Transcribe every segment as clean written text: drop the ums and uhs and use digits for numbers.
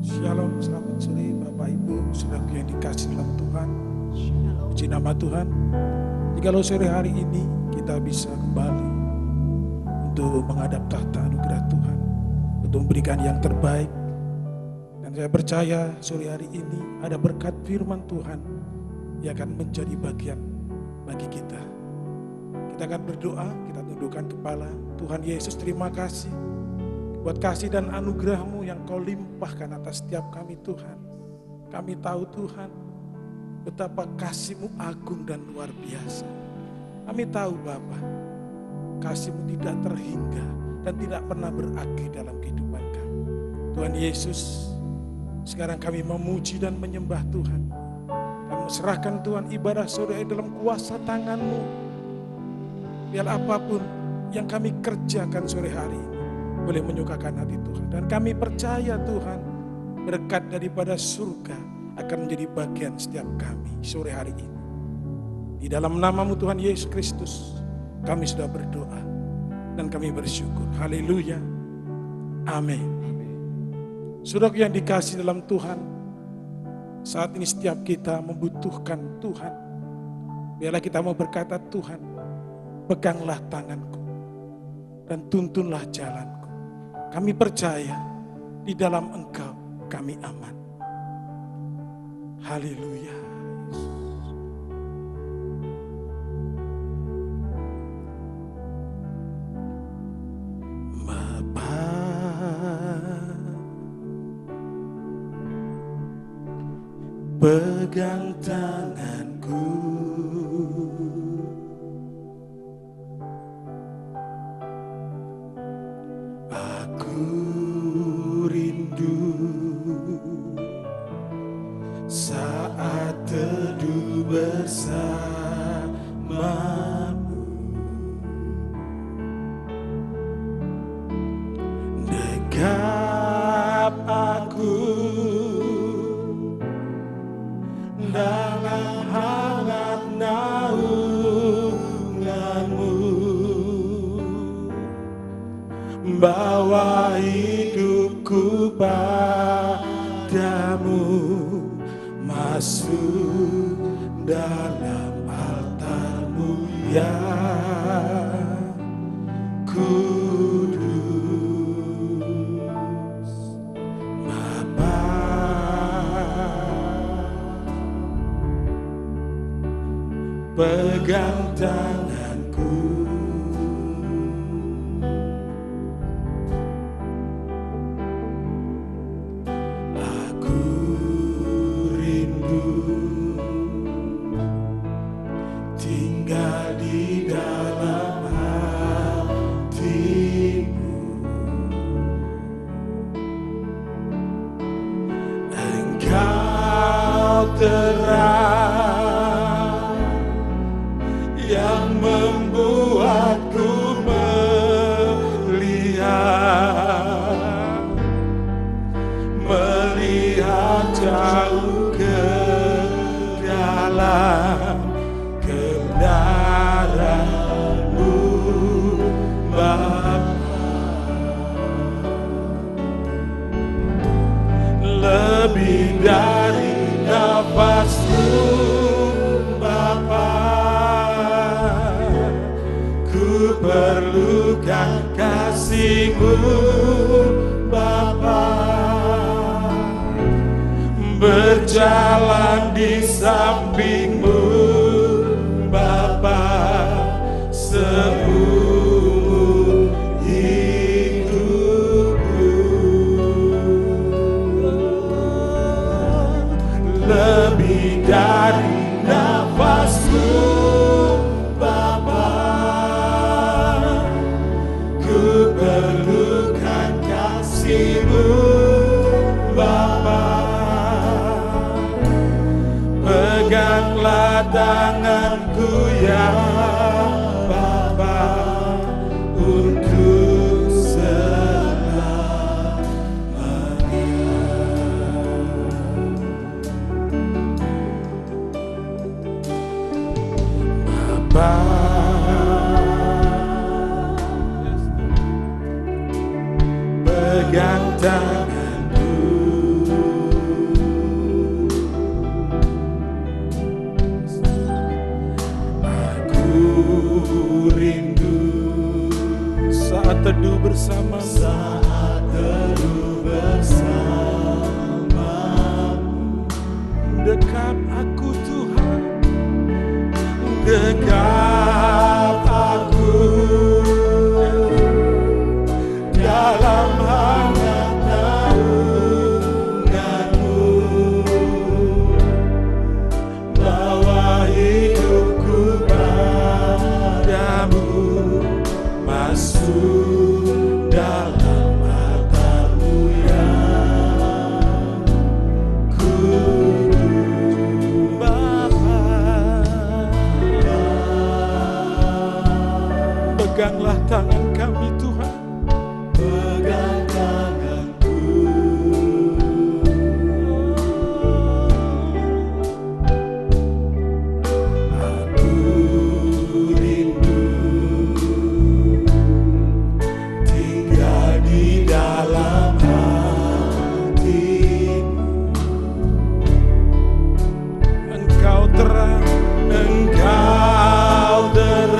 Shalom, selamat sore Bapak Ibu, saudara yang dikasih dalam Tuhan. Puji nama Tuhan. Jikalau sore hari ini kita bisa kembali untuk menghadap tahta anugerah Tuhan, untuk memberikan yang terbaik. Dan saya percaya sore hari ini ada berkat firman Tuhan yang akan menjadi bagian bagi kita. Kita akan berdoa, kita tundukkan kepala. Tuhan Yesus, terima kasih buat kasih dan anugerah-Mu yang Kau limpahkan atas setiap kami Tuhan. Kami tahu Tuhan betapa kasih-Mu agung dan luar biasa. Kami tahu Bapa, kasih-Mu tidak terhingga dan tidak pernah berakhir dalam kehidupan kami. Tuhan Yesus, sekarang kami memuji dan menyembah Tuhan. Kami serahkan Tuhan ibadah sore dalam kuasa tangan-Mu. Biar apapun yang kami kerjakan sore hari ini boleh menyukakan hati Tuhan. Dan kami percaya Tuhan, berkat daripada surga akan menjadi bagian setiap kami sore hari ini. Di dalam nama-Mu Tuhan Yesus Kristus, kami sudah berdoa dan kami bersyukur. Haleluya. Amin. Saudara yang dikasih dalam Tuhan, saat ini setiap kita membutuhkan Tuhan. Biarlah kita mau berkata, Tuhan, peganglah tanganku dan tuntunlah jalanku. Kami percaya di dalam Engkau kami aman. Haleluya. Bapa, pegang tanganku, aku rindu saat teduh bersamamu. Dekap aku dalam hangat naungan-Mu, bawa hidupku padamu, masuk dalam altar-Mu yang kudus. Bapa, pegang tanganku, tinggal di dalam hati-Mu. Engkau terang yang membuatku melihat jauh ke dalam kebenaran-Mu, Bapa. Lebih dari nafasku, Bapa, ku perlukan kasih-Mu, Bapa. Berjalan di samping-Mu, Bapa, seumur hidupku. Lebih dari nafasku, Bapa, ku perlukan kasih-Mu, Bapa. Peganglah tanganku ya Bapa, untuk selamanya. Bapa, pegang tanganku, rindu saat teduh bersama, dekat aku Tuhan, dekat aku dalam hangat naunganmu, bawa hidupku padamu, masuk dalam matamu yang kudus. Bapa, peganglah tangan kami Tuhan, pegang tanganku. Aku rindu tinggal di dalam hatimu. Engkau terang, Engkau terang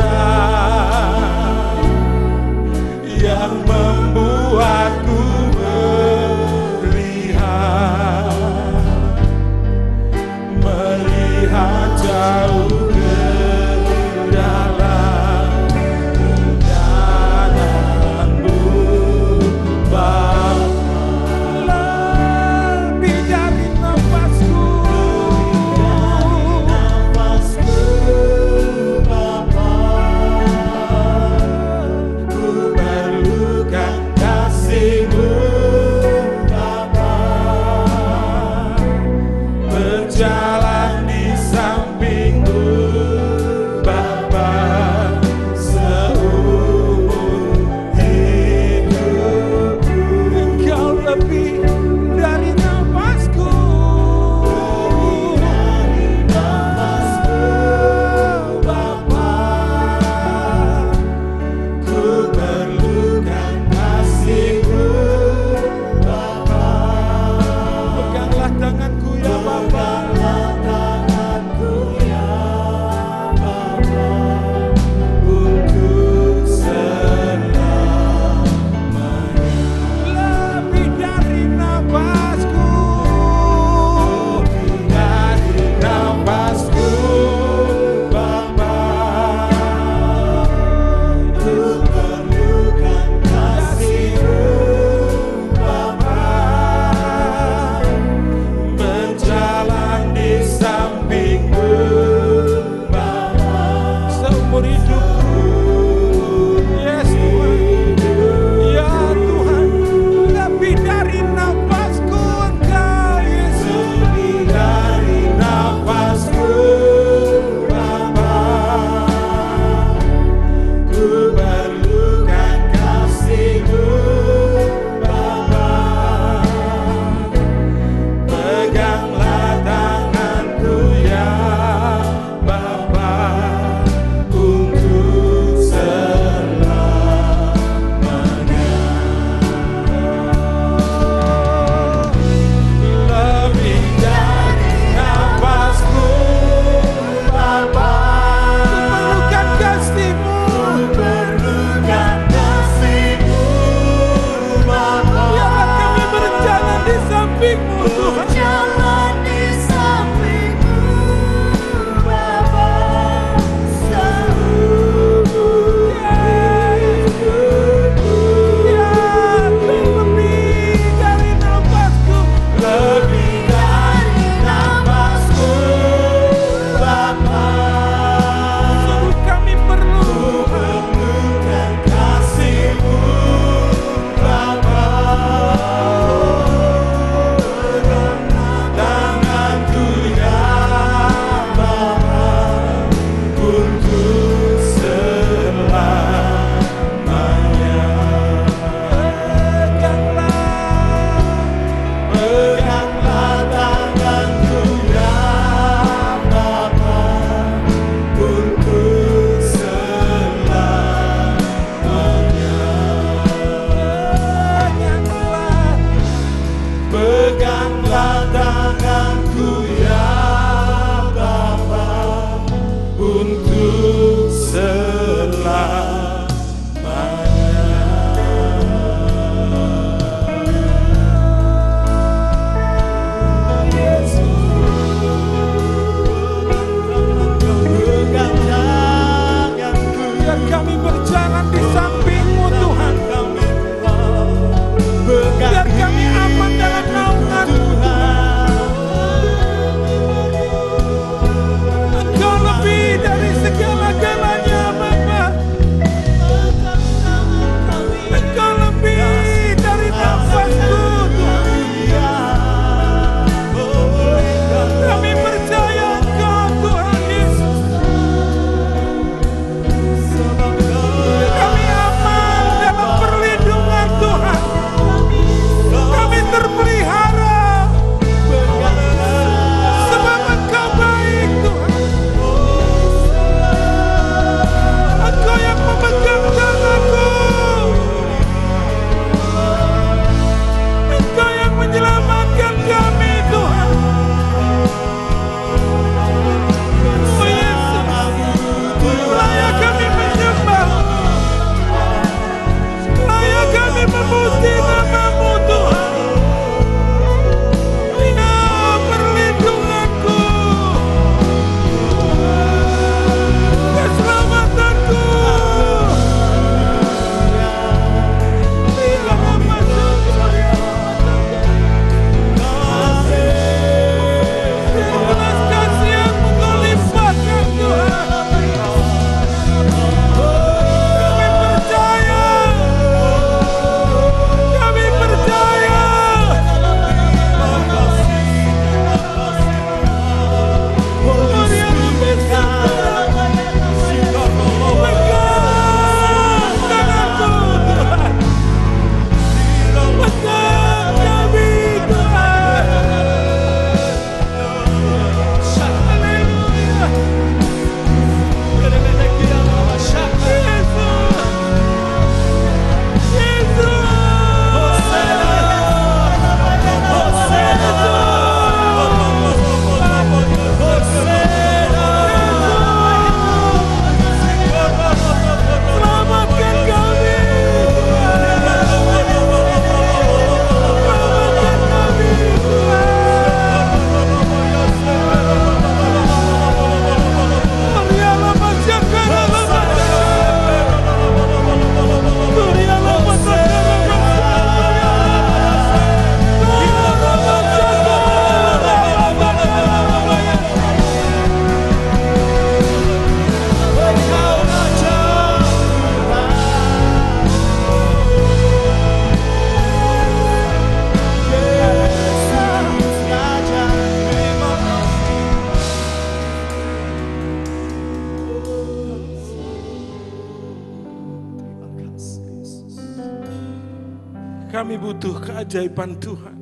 Kami butuh keajaiban Tuhan.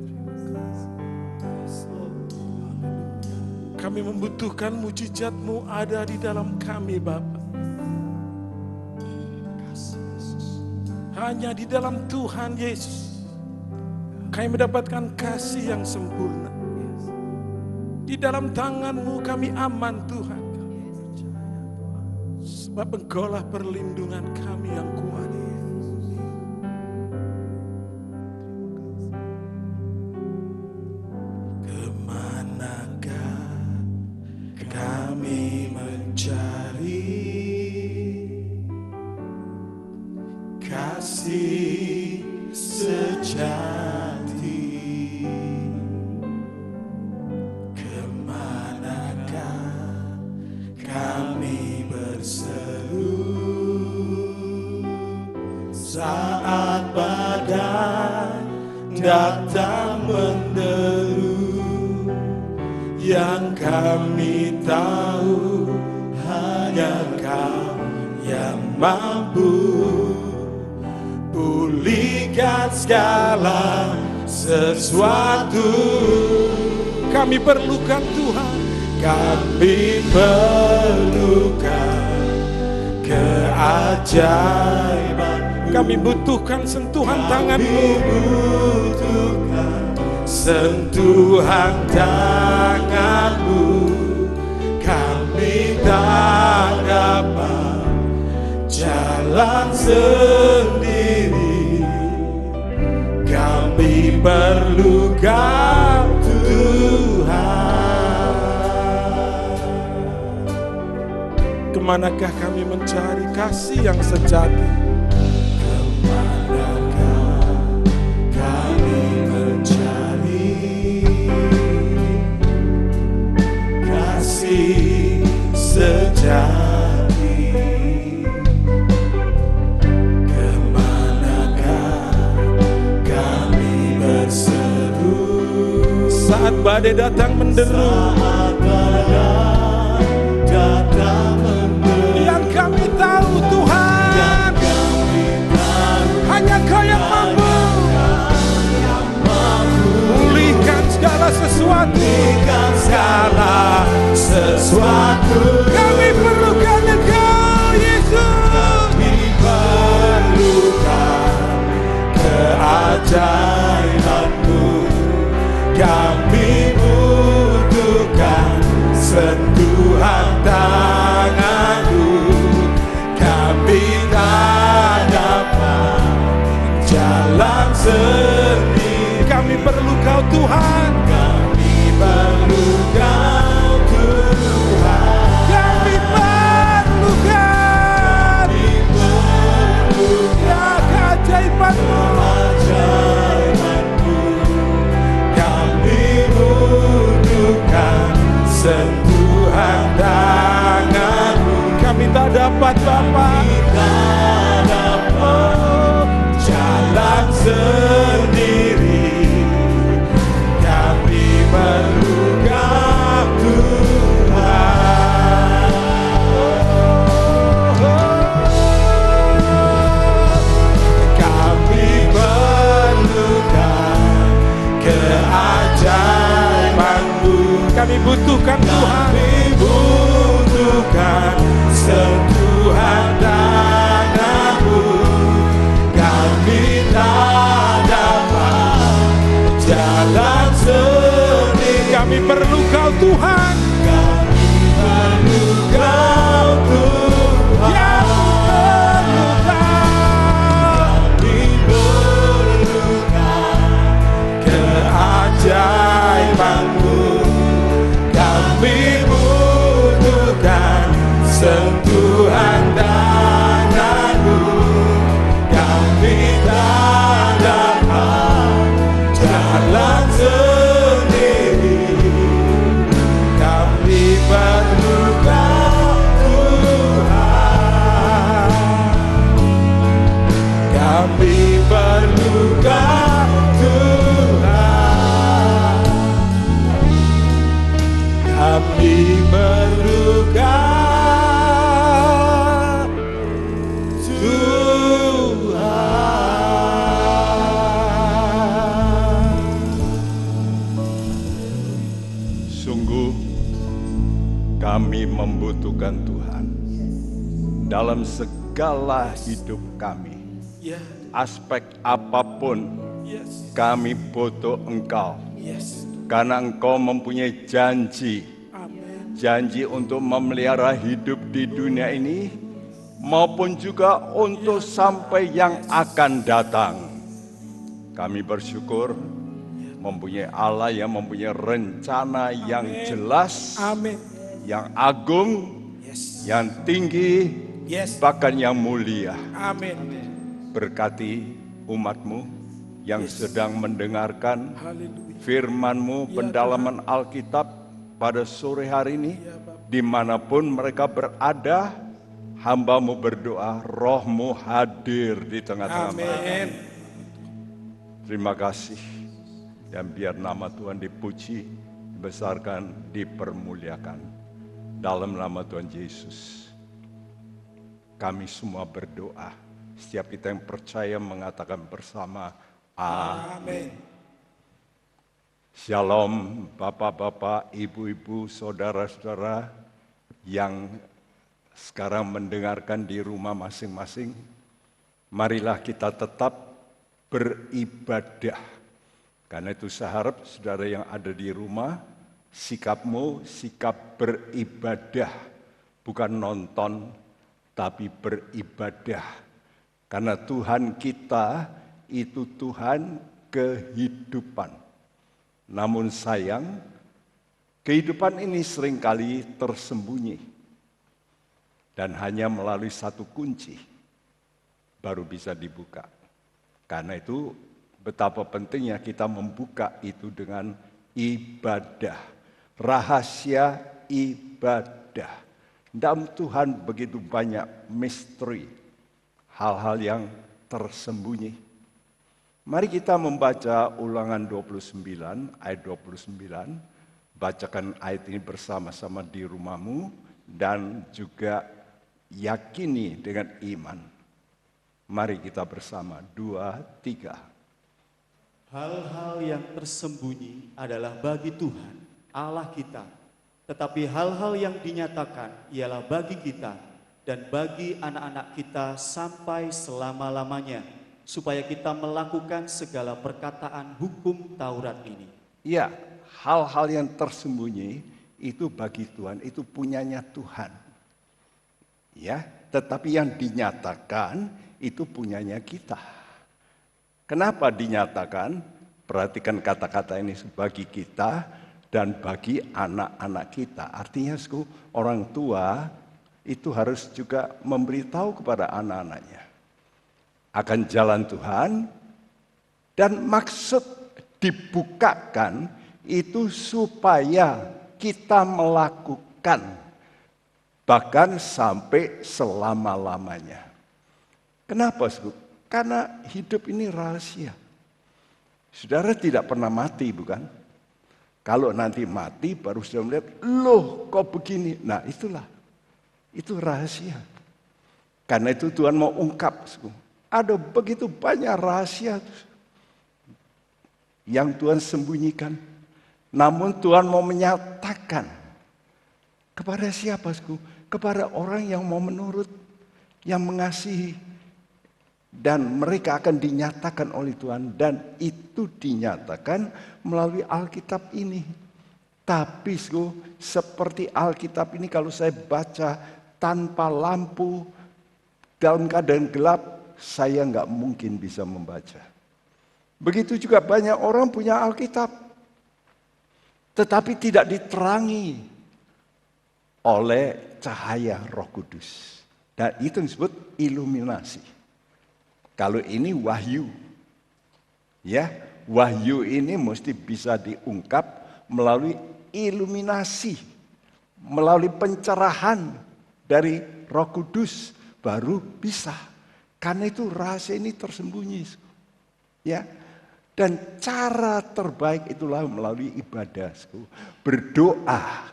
Kami membutuhkan mujizat-Mu ada di dalam kami, Bapa. Hanya di dalam Tuhan Yesus kami mendapatkan kasih yang sempurna. Di dalam tangan-Mu kami aman, Tuhan. Sebab Engkaulah perlindungan kami yang kuat. Kemanakah kami mencari kasih sejati? Kemanakah kami berseru saat badai datang menderu? Yang kami tahu hanya Kau yang mampu pulihkan segala sesuatu. Kami perlukan Tuhan. Kami perlukan keajaiban. Kami butuhkan sentuhan tangan-Mu. Butuhkan sentuhan tangan-Mu. Kami tak dapat jalan sendiri. Kami perlu Kau, Tuhan. Kemanakah kami mencari kasih yang sejati? Kemanakah kami mencari kasih sejati? Kemanakah kami berseru saat badai datang menderu? Yang kami tahu Tuhan, hanya Kau yang mampu pulihkan segala sesuatu. Kami perlukan Engkau, Yesus. Kami perlukan keajaiban-Mu. Kami butuhkan sentuhan tangan-Mu. Kami tak dapat jalan sendiri. Kami perlu Kau, Tuhan. Kami perlu Kau, Tuhan. Kami perlukan keajaiban-Mu. Kami butuhkan sentuhan tangan-Mu. Kami tak dapat, Bapa, jalan sendiri. Kami perlu Kau, Tuhan. Kami perlukan keajaiban-Mu. Kami butuhkan Tuhan. Kami butuhkan sentuhan tangan-Mu. Kami tak dapat jalan sendiri. Kami perlu Kau, Tuhan. Kami perlu Kau, Tuhan. Kami perlukan keajaiban-Mu. Kami butuhkan sentuhan tangan-Mu. Kami tak dapat jalan sendiri. Kami perlu Kau, Tuhan. Kami perlu Kau, Tuhan. Kami perlu Kau. bukan Tuhan. Dalam segala hidup kami, Ya. aspek apapun, Yes. kami butuh Engkau. Yes. Karena Engkau mempunyai janji. Amin. Janji untuk memelihara hidup di dunia ini, maupun juga untuk sampai yang akan datang. Kami bersyukur mempunyai Allah yang mempunyai rencana yang jelas, Amin. yang agung, Yes. yang tinggi, Yes. bahkan yang mulia. Amin. Berkati umat-Mu yang sedang mendengarkan Haleluya. firman-Mu, pendalaman Alkitab pada sore hari ini, dimanapun mereka berada, hamba-Mu berdoa, Roh-Mu hadir di tengah-tengah mereka. Amin. Terima kasih, dan biar nama Tuhan dipuji, dibesarkan, dipermuliakan. Dalam nama Tuhan Yesus, kami semua berdoa. Setiap kita yang percaya mengatakan bersama, amin. Shalom Bapak-bapak, Ibu-ibu, Saudara-saudara yang sekarang mendengarkan di rumah masing-masing. Marilah kita tetap beribadah. Karena itu saya harap saudara yang ada di rumah, sikapmu sikap beribadah. Bukan nonton, tapi beribadah. Karena Tuhan kita itu Tuhan kehidupan. Namun sayang, kehidupan ini seringkali tersembunyi. Dan hanya melalui satu kunci baru bisa dibuka. Karena itu betapa pentingnya kita membuka itu dengan ibadah. Rahasia ibadah. Dalam Tuhan begitu banyak misteri. Hal-hal yang tersembunyi. Mari kita membaca Ulangan 29 ayat 29. Bacakan ayat ini bersama-sama di rumahmu dan juga yakini dengan iman. Mari kita bersama, 2, 3. Hal-hal yang tersembunyi adalah bagi Tuhan, Allah kita. Tetapi hal-hal yang dinyatakan ialah bagi kita dan bagi anak-anak kita sampai selama-lamanya, supaya kita melakukan segala perkataan hukum Taurat ini. Ya, hal-hal yang tersembunyi itu bagi Tuhan, itu punyanya Tuhan. Ya, tetapi yang dinyatakan itu punyanya kita. Kenapa dinyatakan? Perhatikan kata-kata ini, bagi kita dan bagi anak-anak kita. Artinya orang tua itu harus juga memberitahu kepada anak-anaknya akan jalan Tuhan, dan maksud dibukakan itu supaya kita melakukan bahkan sampai selama-lamanya. Kenapa? Karena hidup ini rahasia. Saudara tidak pernah mati, bukan? Kalau nanti mati baru sudah melihat, loh kok begini? Nah itulah, itu rahasia. Karena itu Tuhan mau ungkap. Ada begitu banyak rahasia yang Tuhan sembunyikan. Namun Tuhan mau menyatakan kepada siapa? Kepada orang yang mau menurut, yang mengasihi. Dan mereka akan dinyatakan oleh Tuhan. Dan itu dinyatakan melalui Alkitab ini. Tapi seperti Alkitab ini kalau saya baca tanpa lampu, dalam keadaan gelap, saya nggak mungkin bisa membaca. Begitu juga banyak orang punya Alkitab, tetapi tidak diterangi oleh cahaya Roh Kudus. Dan itu disebut iluminasi. Kalau ini wahyu, ya wahyu ini mesti bisa diungkap melalui iluminasi, melalui pencerahan dari Roh Kudus baru bisa. Karena itu rahasia ini tersembunyi, ya. Dan cara terbaik itulah melalui ibadah, berdoa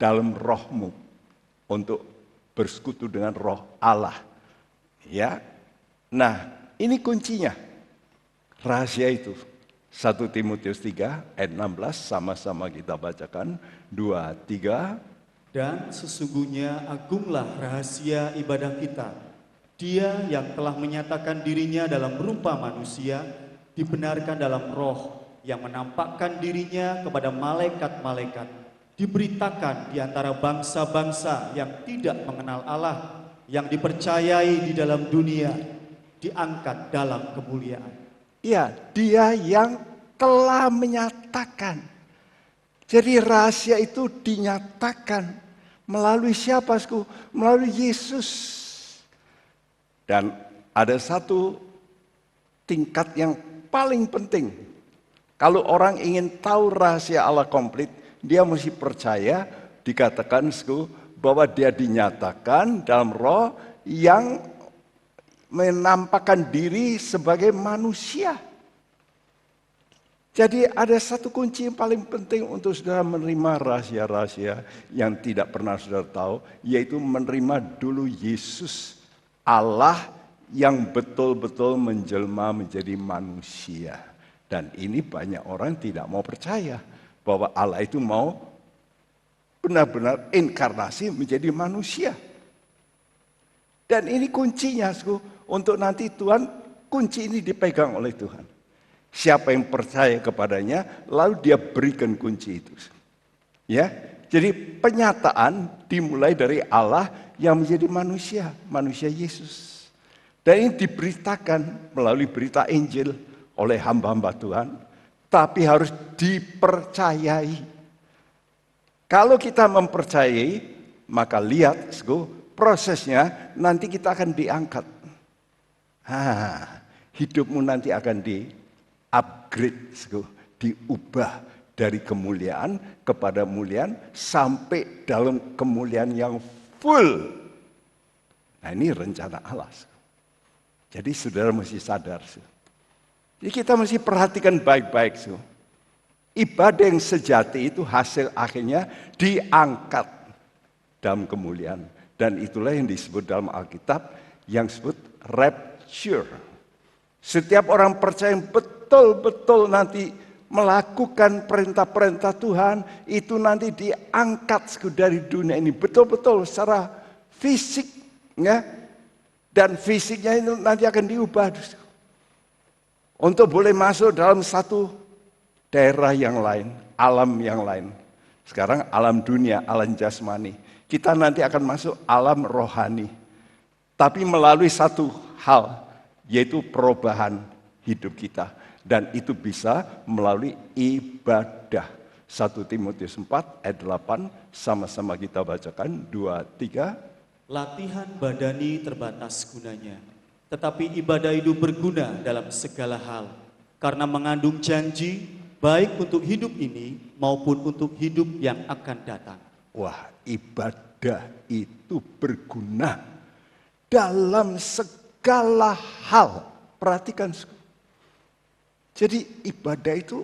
dalam rohmu untuk bersekutu dengan Roh Allah, ya. Nah, ini kuncinya. Rahasia itu. 1 Timotius 3 ayat 16 sama-sama kita bacakan. 2, 3. Dan sesungguhnya agunglah rahasia ibadah kita. Dia yang telah menyatakan dirinya dalam rupa manusia, dibenarkan dalam roh, yang menampakkan dirinya kepada malaikat-malaikat, diberitakan di antara bangsa-bangsa yang tidak mengenal Allah, yang dipercayai di dalam dunia, diangkat dalam kemuliaan. Ya, dia yang telah menyatakan. Jadi rahasia itu dinyatakan melalui siapa? Melalui Yesus. Dan ada satu tingkat yang paling penting. Kalau orang ingin tahu rahasia Allah komplit, dia mesti percaya, dikatakan bahwa dia dinyatakan dalam roh yang menampakkan diri sebagai manusia. Jadi ada satu kunci yang paling penting untuk saudara menerima rahasia-rahasia yang tidak pernah saudara tahu, yaitu menerima dulu Yesus, Allah yang betul-betul menjelma menjadi manusia. Dan ini banyak orang tidak mau percaya bahwa Allah itu mau benar-benar inkarnasi menjadi manusia. Dan ini kuncinya, untuk nanti Tuhan, kunci ini dipegang oleh Tuhan. Siapa yang percaya kepadanya, lalu dia berikan kunci itu. Ya, jadi penyataan dimulai dari Allah yang menjadi manusia, manusia Yesus. Dan ini diberitakan melalui berita Injil oleh hamba-hamba Tuhan, tapi harus dipercayai. Kalau kita mempercayai, maka lihat, prosesnya nanti kita akan diangkat. Hidupmu nanti akan upgrade, diubah dari kemuliaan kepada muliaan sampai dalam kemuliaan yang full. Nah, ini rencana Allah. Jadi saudara mesti sadar. Jadi kita mesti perhatikan baik-baik. Ibadah yang sejati itu hasil akhirnya diangkat dalam kemuliaan. Dan itulah yang disebut dalam Alkitab yang disebut rapture. Setiap orang percaya yang betul-betul nanti melakukan perintah-perintah Tuhan, itu nanti diangkat dari dunia ini betul-betul secara fisik, ya. Dan fisiknya itu nanti akan diubah untuk boleh masuk dalam satu daerah yang lain, alam yang lain. Sekarang alam dunia, alam jasmani. Kita nanti akan masuk alam rohani. Tapi melalui satu hal, yaitu perubahan hidup kita. Dan itu bisa melalui ibadah. 1 Timotius 4 ayat 8, sama-sama kita bacakan, 2, 3. Latihan badani terbatas gunanya, tetapi ibadah itu berguna dalam segala hal, karena mengandung janji baik untuk hidup ini maupun untuk hidup yang akan datang. Wah, ibadah itu berguna dalam segala hal. Perhatikan. Jadi ibadah itu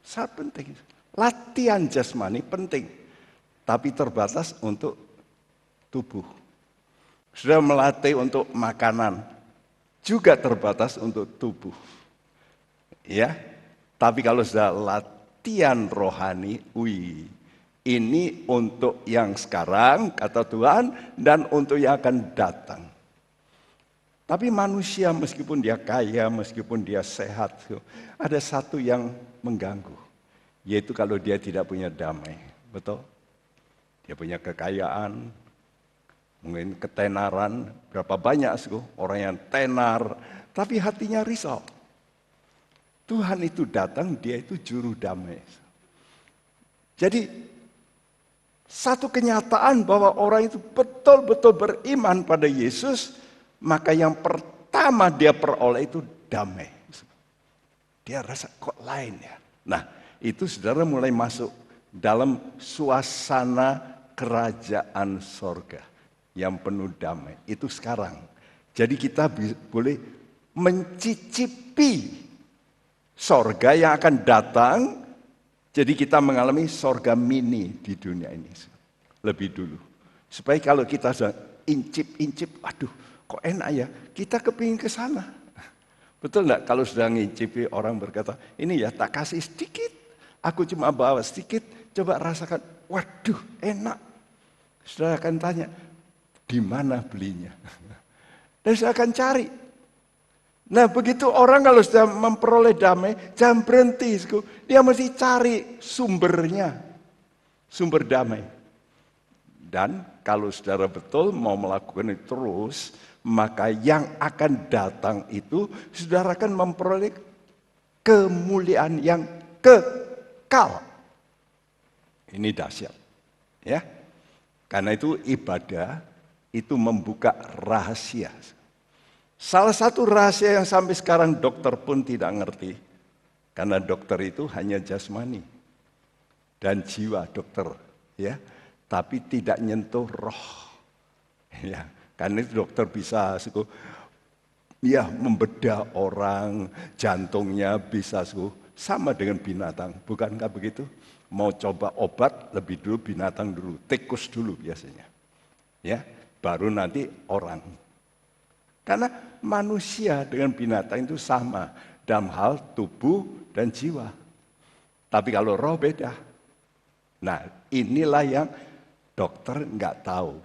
sangat penting. Latihan jasmani penting, tapi terbatas untuk tubuh. Sudah melatih untuk makanan, juga terbatas untuk tubuh. Ya, tapi kalau sudah latihan rohani, ini untuk yang sekarang, kata Tuhan, dan untuk yang akan datang. Tapi manusia meskipun dia kaya, meskipun dia sehat, ada satu yang mengganggu. Yaitu kalau dia tidak punya damai. Betul? Dia punya kekayaan, mungkin ketenaran. Berapa banyak orang yang tenar, tapi hatinya risau. Tuhan itu datang, dia itu juru damai. Jadi satu kenyataan bahwa orang itu betul-betul beriman pada Yesus, maka yang pertama dia peroleh itu damai. Dia rasa kok lain ya. Nah, itu saudara mulai masuk dalam suasana kerajaan sorga yang penuh damai. Itu sekarang. Jadi kita boleh mencicipi sorga yang akan datang. Jadi kita mengalami sorga mini di dunia ini. Lebih dulu. Supaya kalau kita sudah incip-incip, aduh kok enak ya, kita kepingin ke sana. Betul enggak kalau sudah ngincipi orang berkata, ini ya tak kasih sedikit, aku cuma bawa sedikit, coba rasakan, waduh enak. Saudara akan tanya, di mana belinya? Dan saudara akan cari. Nah begitu orang kalau sudah memperoleh damai, jangan berhenti. Dia mesti cari sumbernya, sumber damai. Dan kalau saudara betul mau melakukan itu terus, maka yang akan datang itu saudara akan memperoleh kemuliaan yang kekal. Ini dahsyat. Ya. Karena itu ibadah itu membuka rahasia. Salah satu rahasia yang sampai sekarang dokter pun tidak ngerti. Karena dokter itu hanya jasmani dan jiwa dokter, ya. Tapi tidak nyentuh roh. Ya, karena itu dokter bisa ya membedah orang, jantungnya bisa sama dengan binatang, bukankah begitu? Mau coba obat lebih dulu binatang dulu, tikus dulu biasanya. Ya, baru nanti orang. Karena manusia dengan binatang itu sama dalam hal tubuh dan jiwa. Tapi kalau roh beda. Nah inilah yang dokter nggak tahu.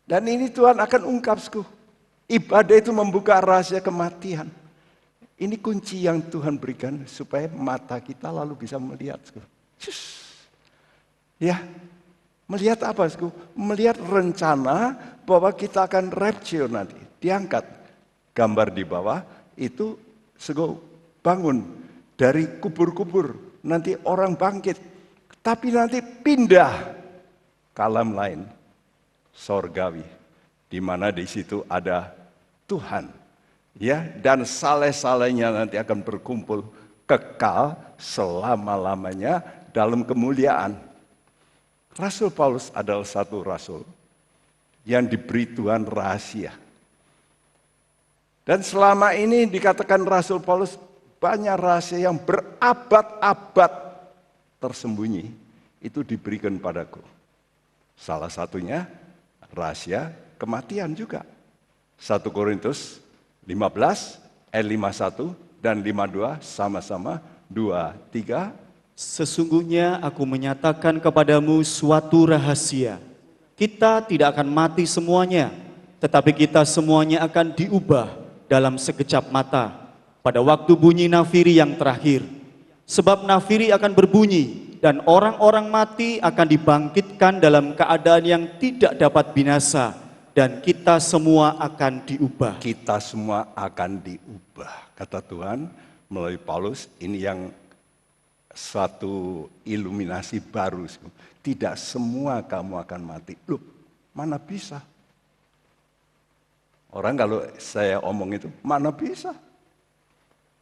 Dan ini Tuhan akan ungkap. Ibadah itu membuka rahasia kematian. Ini kunci yang Tuhan berikan supaya mata kita lalu bisa melihat. Ya. Melihat apa? Melihat rencana bahwa kita akan rapture nanti. Diangkat. Gambar di bawah itu bangun dari kubur-kubur. Nanti orang bangkit. Tapi nanti pindah ke alam lain. Sorgawi. Di mana di situ ada Tuhan. Ya, dan saleh-salehnya nanti akan berkumpul kekal selama-lamanya dalam kemuliaan. Rasul Paulus adalah satu rasul yang diberi Tuhan rahasia. Dan selama ini dikatakan Rasul Paulus banyak rahasia yang berabad-abad tersembunyi. Itu diberikan padaku. Salah satunya rahasia kematian juga. 1 Korintus 15, ayat 51 dan 52 sama-sama 2, 3. Sesungguhnya aku menyatakan kepadamu suatu rahasia. Kita tidak akan mati semuanya, tetapi kita semuanya akan diubah dalam sekejap mata pada waktu bunyi nafiri yang terakhir. Sebab nafiri akan berbunyi dan orang-orang mati akan dibangkitkan dalam keadaan yang tidak dapat binasa dan kita semua akan diubah. Kita semua akan diubah, kata Tuhan melalui Paulus. Ini yang suatu iluminasi baru. Tidak semua kamu akan mati. Loh, mana bisa? Orang kalau saya omong itu, mana bisa?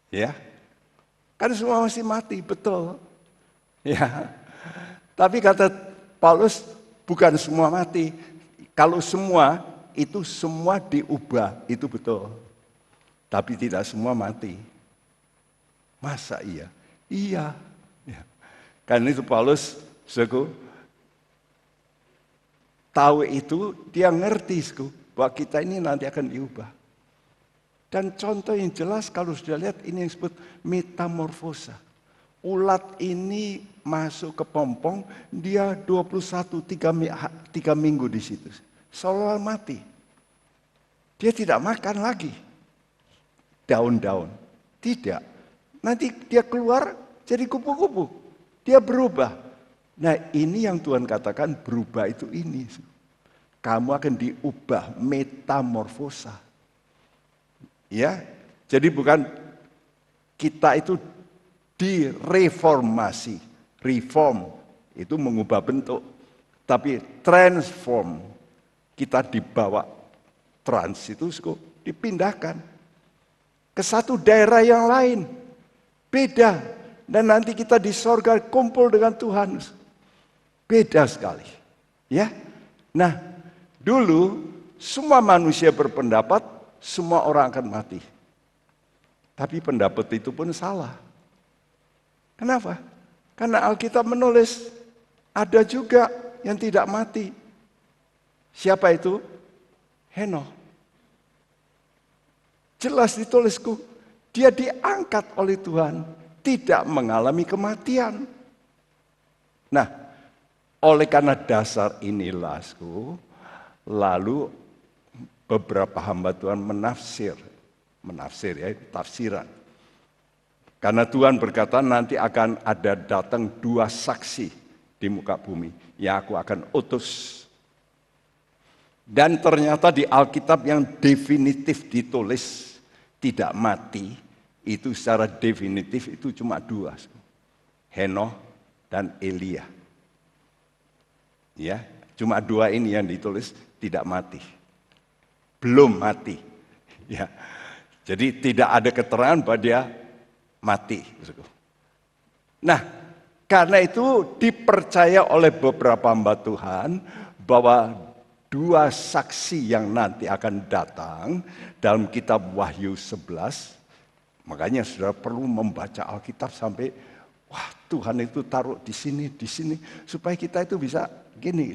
Ya, kan semua masih mati, betul. Ya, tapi kata Paulus, bukan semua mati. Kalau semua, itu semua diubah, itu betul. Tapi tidak semua mati. Masa iya? Iya. Ya. Karena itu Paulus tahu itu, dia ngerti bahwa kita ini nanti akan diubah. Dan contoh yang jelas kalau sudah lihat ini yang disebut metamorfosa. Ulat ini masuk ke pompong, dia 21, 3 minggu di situ. Seolah mati. Dia tidak makan lagi daun-daun. Tidak. Nanti dia keluar jadi kupu-kupu. Dia berubah. Nah ini yang Tuhan katakan berubah itu ini. Kamu akan diubah, metamorfosa. Ya, jadi bukan kita itu direformasi. Reform itu mengubah bentuk. Tapi transform, kita dibawa trans itu dipindahkan ke satu daerah yang lain. Beda. Dan nanti kita di sorga kumpul dengan Tuhan. Beda sekali. Ya. Nah, dulu semua manusia berpendapat semua orang akan mati. Tapi pendapat itu pun salah. Kenapa? Karena Alkitab menulis ada juga yang tidak mati. Siapa itu? Henokh. Jelas ditulisku, dia diangkat oleh Tuhan. Tidak mengalami kematian. Nah, Oleh karena dasar inilah, lalu beberapa hamba Tuhan menafsir ya, tafsiran. Karena Tuhan berkata nanti akan ada datang 2 saksi di muka bumi yang aku akan utus. Dan ternyata di Alkitab yang definitif ditulis tidak mati, itu secara definitif itu cuma 2. Henokh dan Elia. Ya, cuma 2 ini yang ditulis tidak mati. Belum mati. Ya. Jadi tidak ada keterangan bahwa dia mati. Nah, karena itu dipercaya oleh beberapa hamba Tuhan bahwa 2 saksi yang nanti akan datang dalam kitab Wahyu 11. Makanya saudara perlu membaca Alkitab sampai wah, Tuhan itu taruh di sini supaya kita itu bisa gini,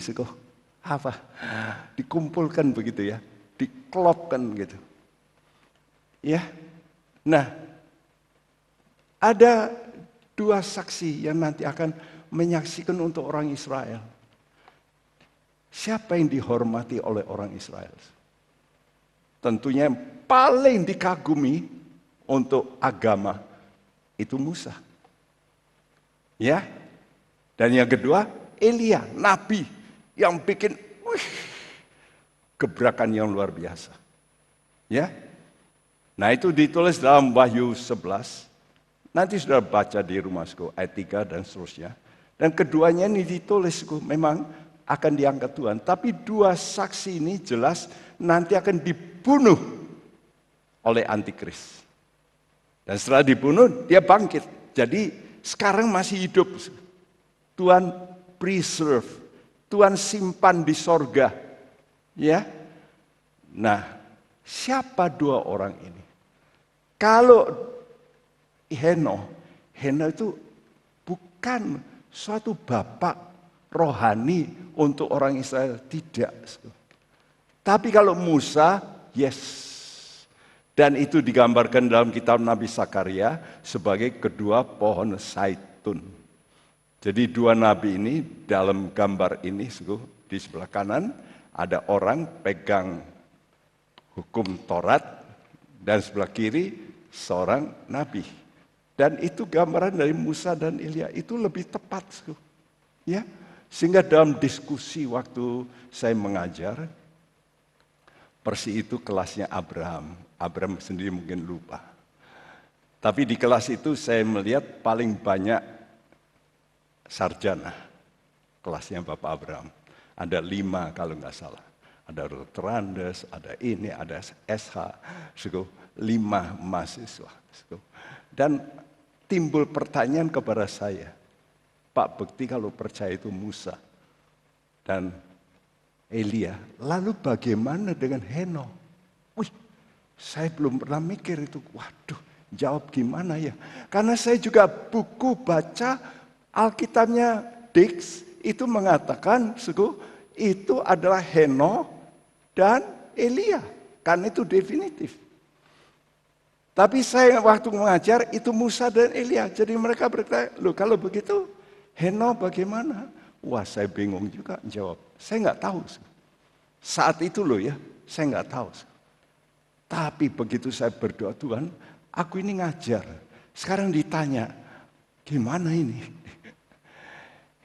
dikumpulkan begitu ya, diklopkan gitu. Ya. Nah, ada 2 saksi yang nanti akan menyaksikan untuk orang Israel. Siapa yang dihormati oleh orang Israel? Tentunya yang paling dikagumi untuk agama itu Musa. Ya. Dan yang kedua, Elia, nabi yang bikin gebrakan yang luar biasa. Ya. Nah, itu ditulis dalam Wahyu 11. Nanti sudah baca di rumah ayat 3 dan seterusnya. Dan keduanya ini ditulis memang akan diangkat Tuhan. Tapi 2 saksi ini jelas nanti akan dibunuh oleh antikris. Dan setelah dibunuh dia bangkit. Jadi sekarang masih hidup. Tuhan preserve. Tuhan simpan di sorga. Ya. Nah, siapa 2 orang ini? Kalau Henokh itu bukan suatu bapak rohani untuk orang Israel, tidak. Tapi kalau Musa, yes. Dan itu digambarkan dalam kitab Nabi Zakaria sebagai kedua pohon zaitun. Jadi 2 nabi ini dalam gambar ini di sebelah kanan ada orang pegang hukum Taurat dan sebelah kiri seorang nabi. Dan itu gambaran dari Musa dan Elia itu lebih tepat. Ya. Sehingga dalam diskusi waktu saya mengajar, persis itu kelasnya Abraham. Abraham sendiri mungkin lupa. Tapi di kelas itu saya melihat paling banyak sarjana. Kelasnya Bapak Abraham. Ada 5 kalau nggak salah. Ada Rutrandes, ada ini, ada SH. 5 mahasiswa. Dan timbul pertanyaan kepada saya, Pak Bekti kalau percaya itu Musa dan Elia, lalu bagaimana dengan Henokh? Wih, saya belum pernah mikir itu. Waduh, jawab gimana ya? Karena saya juga buku baca Alkitabnya Dix itu mengatakan, itu adalah Henokh dan Elia. Kan itu definitif. Tapi saya waktu mengajar itu Musa dan Elia. Jadi mereka berkata, loh kalau begitu Henokh bagaimana? Wah, saya bingung juga jawab. Saya nggak tahu. Saat itu loh ya, saya nggak tahu. Tapi begitu saya berdoa, Tuhan, aku ini ngajar. Sekarang ditanya, gimana ini?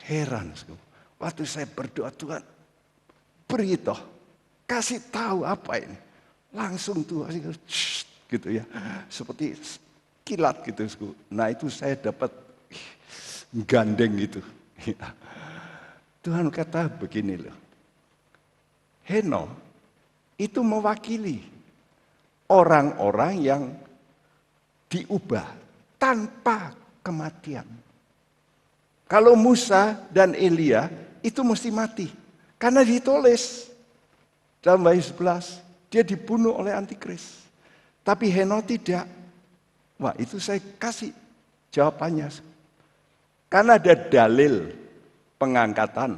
Heran. Waktu saya berdoa, Tuhan, beritahu, kasih tahu apa ini. Langsung Tuhan, gitu ya, seperti kilat gitu. Nah itu saya dapat gandeng gitu. Tuhan kata begini loh, Henokh itu mewakili orang-orang yang diubah tanpa kematian. Kalau Musa dan Elia itu mesti mati, karena ditulis dalam Wahyu 11 dia dibunuh oleh antikris. Tapi Henokh tidak. Wah, itu saya kasih jawabannya. Karena ada dalil pengangkatan,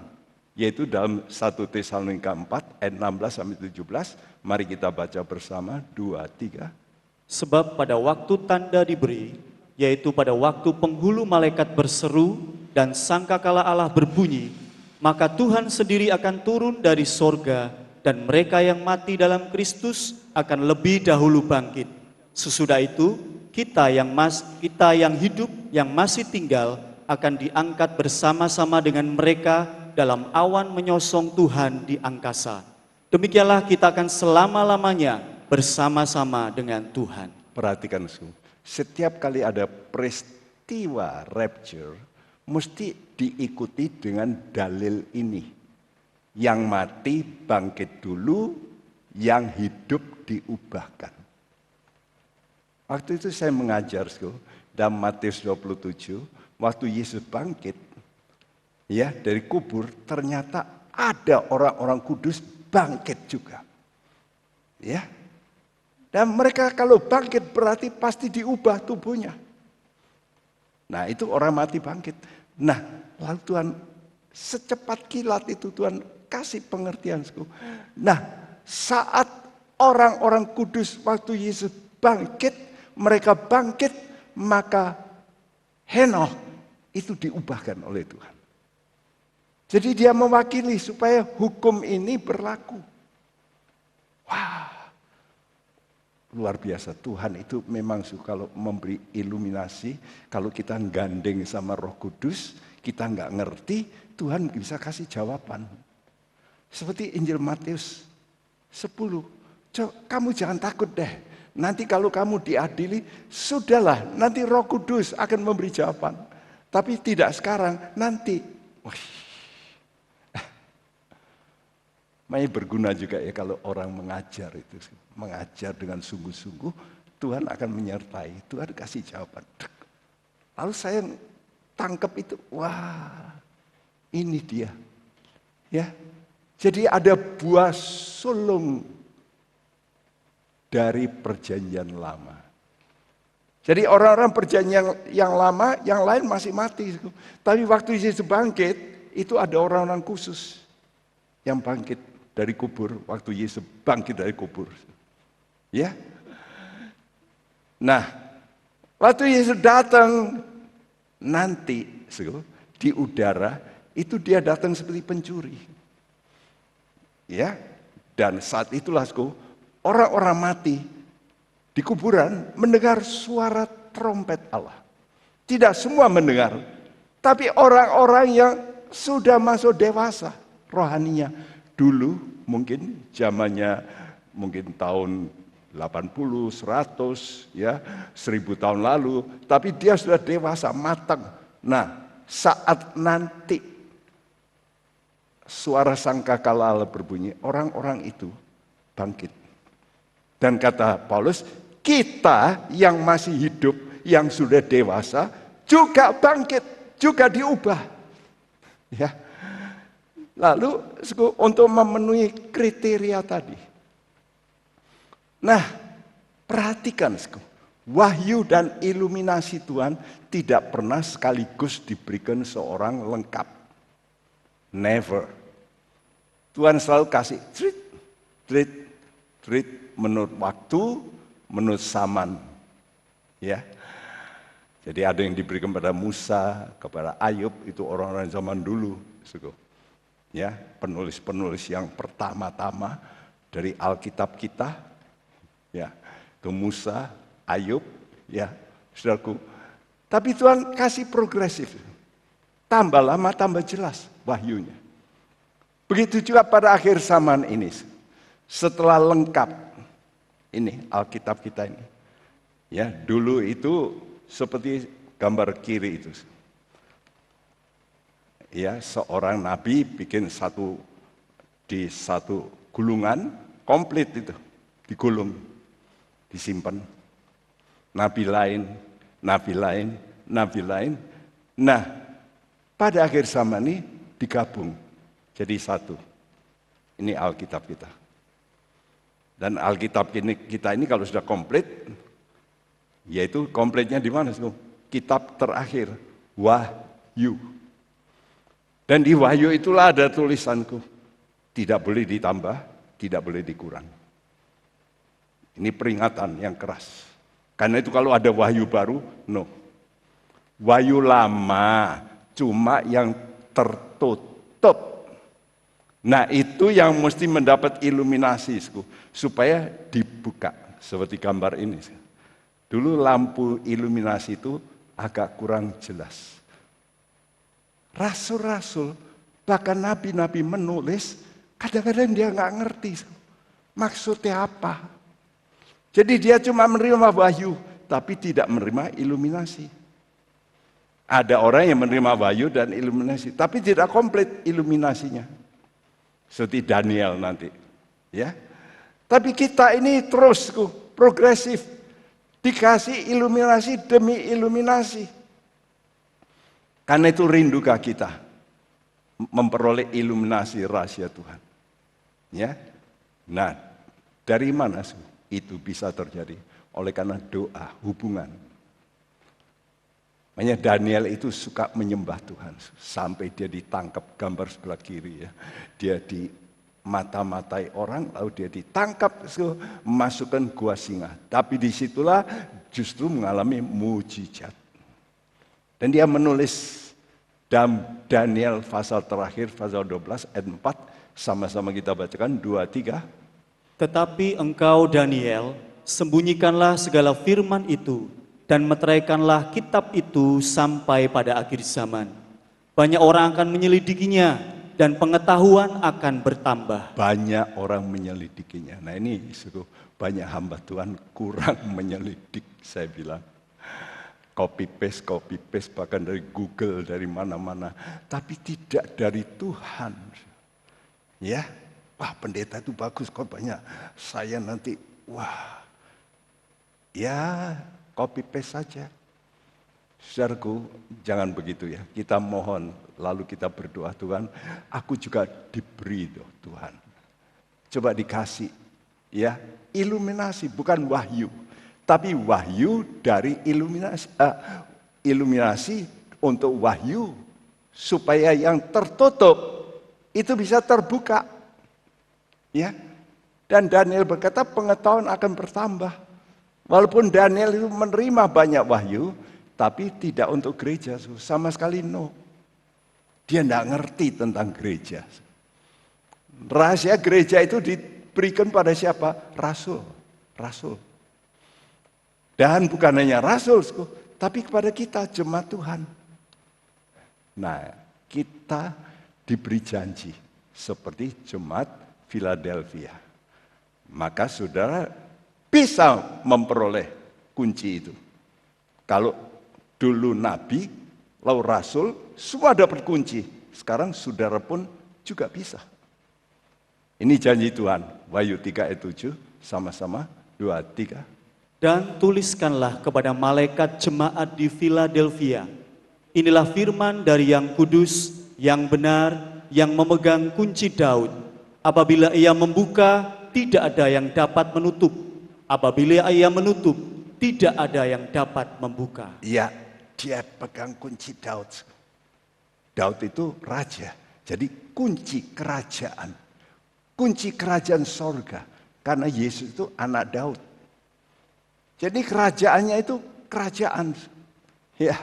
yaitu dalam 1 Tesalonika 4 ayat 16 sampai 17. Mari kita baca bersama 2, 3. Sebab pada waktu tanda diberi, yaitu pada waktu penghulu malaikat berseru dan sangkakala Allah berbunyi, maka Tuhan sendiri akan turun dari sorga, dan mereka yang mati dalam Kristus akan lebih dahulu bangkit. Sesudah itu, kita yang hidup, yang masih tinggal, akan diangkat bersama-sama dengan mereka dalam awan menyosong Tuhan di angkasa. Demikianlah kita akan selama-lamanya bersama-sama dengan Tuhan. Perhatikan, setiap kali ada peristiwa rapture, mesti diikuti dengan dalil ini. Yang mati bangkit dulu, yang hidup diubahkan. Waktu itu saya mengajar dalam Matius 27, waktu Yesus bangkit ya dari kubur, ternyata ada orang-orang kudus bangkit juga. Ya. Dan mereka kalau bangkit berarti pasti diubah tubuhnya. Nah, itu orang mati bangkit. Nah, lalu Tuhan secepat kilat itu Tuhan kasih pengertian. Nah, saat orang-orang kudus waktu Yesus bangkit, mereka bangkit, maka Henokh itu diubahkan oleh Tuhan. Jadi dia mewakili supaya hukum ini berlaku. Wah, luar biasa. Tuhan itu memang suka kalau memberi iluminasi. Kalau kita gandeng sama Roh Kudus, kita nggak ngerti, Tuhan bisa kasih jawaban. Seperti Injil Matius 10. Kamu jangan takut deh. Nanti kalau kamu diadili, sudahlah. Nanti Roh Kudus akan memberi jawaban. Tapi tidak sekarang, nanti. Makanya berguna juga ya kalau orang mengajar itu. Mengajar dengan sungguh-sungguh, Tuhan akan menyertai. Tuhan kasih jawaban. Lalu saya tangkap itu, wah ini dia. Ya, jadi ada buah sulung dari perjanjian lama. Jadi orang-orang perjanjian yang lama, yang lain masih mati. Tapi waktu Yesus bangkit, itu ada orang-orang khusus yang bangkit dari kubur. Waktu Yesus bangkit dari kubur. Ya. Nah, waktu Yesus datang, nanti di udara, itu dia datang seperti pencuri. Ya, dan saat itulah orang-orang mati di kuburan mendengar suara trompet Allah. Tidak semua mendengar, tapi orang-orang yang sudah masuk dewasa rohaninya. Dulu mungkin zamannya mungkin tahun 80, 100, ya 1000 tahun lalu, tapi dia sudah dewasa, matang. Nah, saat nanti suara sangkakala Allah berbunyi, orang-orang itu bangkit. Dan kata Paulus, kita yang masih hidup, yang sudah dewasa, juga bangkit, juga diubah. Ya. Lalu untuk memenuhi kriteria tadi. Nah, perhatikan, wahyu dan iluminasi Tuhan tidak pernah sekaligus diberikan seorang lengkap. Never. Tuhan selalu kasih treat menurut waktu, menurut zaman. Ya. Jadi ada yang diberikan kepada Musa, kepada Ayub, itu orang-orang zaman dulu. Ya, penulis-penulis yang pertama-tama dari Alkitab kita, ya, ke Musa, Ayub, ya, saudaraku. Tapi Tuhan kasih progresif, tambah lama tambah jelas wahyunya. Begitu juga pada akhir zaman ini, setelah lengkap ini Alkitab kita ini, ya, dulu itu seperti gambar kiri itu. Ya, seorang nabi bikin di satu gulungan komplit itu, digulung, disimpan. Nabi lain, nabi lain, nabi lain. Nah, pada akhir zaman ini digabung jadi satu. Ini Alkitab kita. Dan Alkitab kita ini kalau sudah komplit, yaitu komplitnya di mana? Kitab terakhir, Wahyu. Dan di Wahyu itulah ada tulisanku. Tidak boleh ditambah, tidak boleh dikurang. Ini peringatan yang keras. Karena itu kalau ada wahyu baru, no. Wahyu lama, cuma yang tertutup. tertutup. Nah, itu yang mesti mendapat iluminasi, supaya dibuka seperti gambar ini. Dulu lampu iluminasi itu agak kurang jelas. Rasul-rasul, bahkan nabi-nabi menulis, kadang-kadang dia nggak ngerti maksudnya apa. Jadi dia cuma menerima wahyu, tapi tidak menerima iluminasi. Ada orang yang menerima wahyu dan iluminasi, tapi tidak komplit iluminasinya. Seperti Daniel nanti. Ya. Tapi kita ini terus progresif. Dikasih iluminasi demi iluminasi. Karena itu rindukah kita memperoleh iluminasi rahasia Tuhan. Ya. Nah, dari mana itu bisa terjadi? Oleh karena doa, hubungan. Makanya Daniel itu suka menyembah Tuhan. Sampai dia ditangkap, gambar sebelah kiri ya. Dia di mata-matai orang, lalu dia ditangkap, masukkan gua singa. Tapi disitulah justru mengalami mujizat. Dan dia menulis dalam Daniel pasal terakhir, pasal 12 ayat 4. Sama-sama kita bacakan, 2-3. Tetapi engkau Daniel, sembunyikanlah segala firman itu, dan meteraikanlah kitab itu sampai pada akhir zaman. Banyak orang akan menyelidikinya, dan pengetahuan akan bertambah. Banyak orang menyelidikinya. Nah ini banyak hamba Tuhan kurang menyelidik, saya bilang. Copy paste, bahkan dari Google, dari mana-mana. Tapi tidak dari Tuhan. Ya, wah pendeta itu bagus, kok banyak. Saya nanti, wah, ya copy paste saja. Saudaraku, jangan begitu ya. Kita mohon, lalu kita berdoa, Tuhan, aku juga diberi Tuhan. Coba dikasih, ya, iluminasi, bukan wahyu. Tapi wahyu dari iluminasi. Iluminasi untuk wahyu. Supaya yang tertutup, itu bisa terbuka. Ya. Dan Daniel berkata, pengetahuan akan bertambah. Walaupun Daniel itu menerima banyak wahyu, tapi tidak untuk gereja, sama sekali no. Dia tidak ngerti tentang gereja. Rahasia gereja itu diberikan pada siapa? Rasul. Rasul. Dan bukan hanya rasul, tapi kepada kita, jemaat Tuhan. Nah, kita diberi janji seperti jemaat Philadelphia. Maka saudara bisa memperoleh kunci itu. Kalau dulu nabi, lalu rasul, semua dapat kunci. Sekarang saudara pun juga bisa. Ini janji Tuhan. Wahyu 3 ayat 7, sama-sama 2, 3. Dan tuliskanlah kepada malaikat jemaat di Philadelphia. Inilah firman dari yang kudus, yang benar, yang memegang kunci Daud. Apabila ia membuka, tidak ada yang dapat menutup. Apabila ia menutup, tidak ada yang dapat membuka. Ya, dia pegang kunci Daud. Daud itu raja. Jadi kunci kerajaan. Kunci kerajaan sorga. Karena Yesus itu anak Daud. Jadi kerajaannya itu kerajaan. Ya.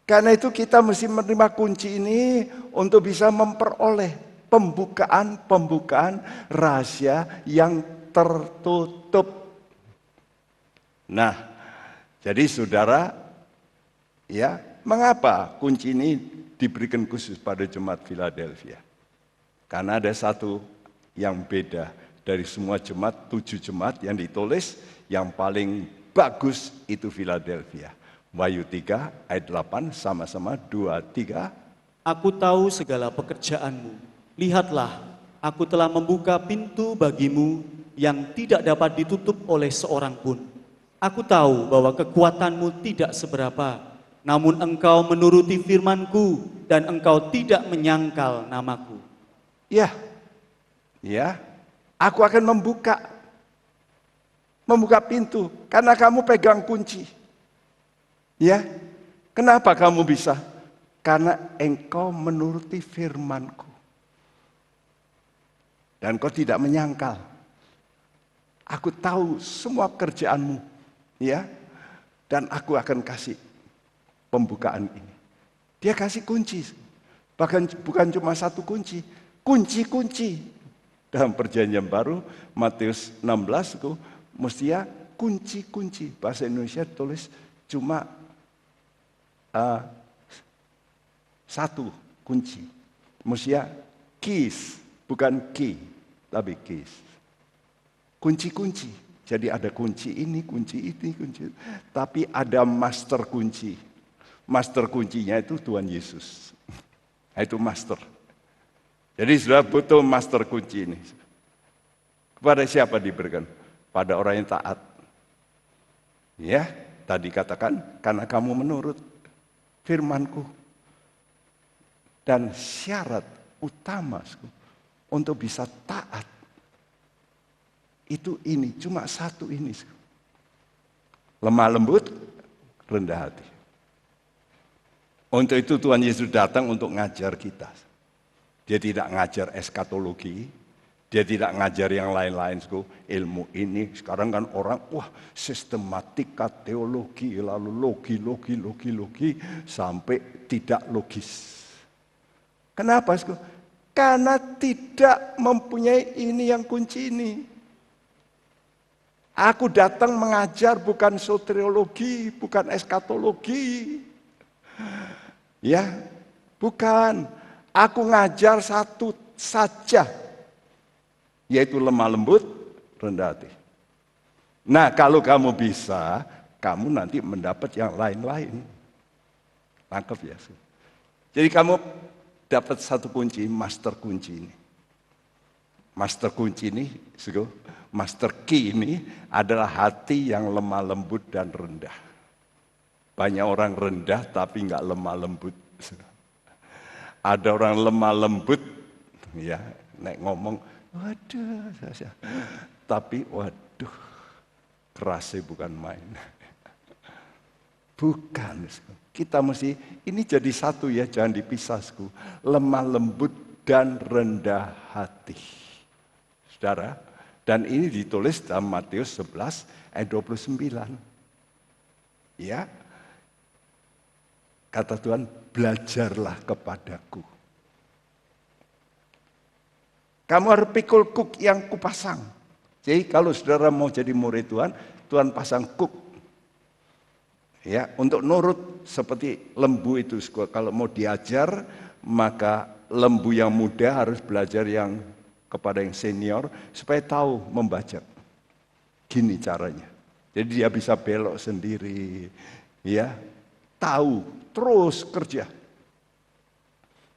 Karena itu kita mesti menerima kunci ini untuk bisa memperoleh pembukaan rahasia yang tertutup. Nah, jadi saudara, ya, mengapa kunci ini diberikan khusus pada jemaat Philadelphia? Karena ada satu yang beda dari semua jemaat, 7 jemaat yang ditulis, yang paling bagus itu Philadelphia. Wahyu 3 ayat 8, sama-sama 2, 3. Aku tahu segala pekerjaanmu. Lihatlah, aku telah membuka pintu bagimu yang tidak dapat ditutup oleh seorang pun. Aku tahu bahwa kekuatanmu tidak seberapa, namun engkau menuruti firmanku dan engkau tidak menyangkal namaku. Ya, ya, aku akan membuka pintu karena kamu pegang kunci. Ya, kenapa kamu bisa? Karena engkau menuruti firmanku. Dan kau tidak menyangkal. Aku tahu semua kerjaanmu. Ya, dan aku akan kasih pembukaan ini. Dia kasih kunci. Bahkan bukan cuma satu kunci, kunci-kunci. Dalam perjanjian baru, Matius 16 itu mestinya kunci-kunci. Bahasa Indonesia tulis cuma satu kunci. Mestinya keys, bukan key, tapi keys. Kunci-kunci. Jadi ada kunci ini, kunci itu, kunci. Tapi ada master kunci. Master kuncinya itu Tuhan Yesus. Itu master. Jadi sudah butuh master kunci ini. Kepada siapa diberikan? Pada orang yang taat. Ya, tadi katakan, karena kamu menurut firmanku. Dan syarat utama untuk bisa taat. Itu ini, cuma satu ini. Lemah lembut, rendah hati. Untuk itu Tuhan Yesus datang untuk ngajar kita. Dia tidak ngajar eskatologi, dia tidak ngajar yang lain-lain. Ilmu ini sekarang kan orang, wah sistematika teologi, lalu logi, sampai tidak logis. Kenapa? Karena tidak mempunyai ini yang kunci ini. Aku datang mengajar bukan soteriologi, bukan eskatologi. Ya, bukan. Aku ngajar satu saja, yaitu lemah lembut, rendah hati. Nah, kalau kamu bisa, kamu nanti mendapat yang lain-lain. Tangkap ya. Jadi kamu dapat satu kunci, master kunci ini. Master kunci ini, master key ini adalah hati yang lemah lembut dan rendah. Banyak orang rendah tapi nggak lemah lembut. Ada orang lemah lembut, ya, nek ngomong, waduh, tapi waduh, kerasnya bukan main. Bukan, kita mesti, ini jadi satu ya, jangan dipisah. Lemah lembut dan rendah hati. Saudara, dan ini ditulis dalam Matius 11 ayat 29. Ya, kata Tuhan, belajarlah kepadaku. Kamu harus pikul kuk yang kupasang. Jadi kalau saudara mau jadi murid Tuhan, Tuhan pasang kuk. Ya, untuk nurut seperti lembu itu. Kalau mau diajar, maka lembu yang muda harus belajar yang kepada yang senior supaya tahu membaca. Gini caranya. Jadi dia bisa belok sendiri. Ya, tahu, terus kerja.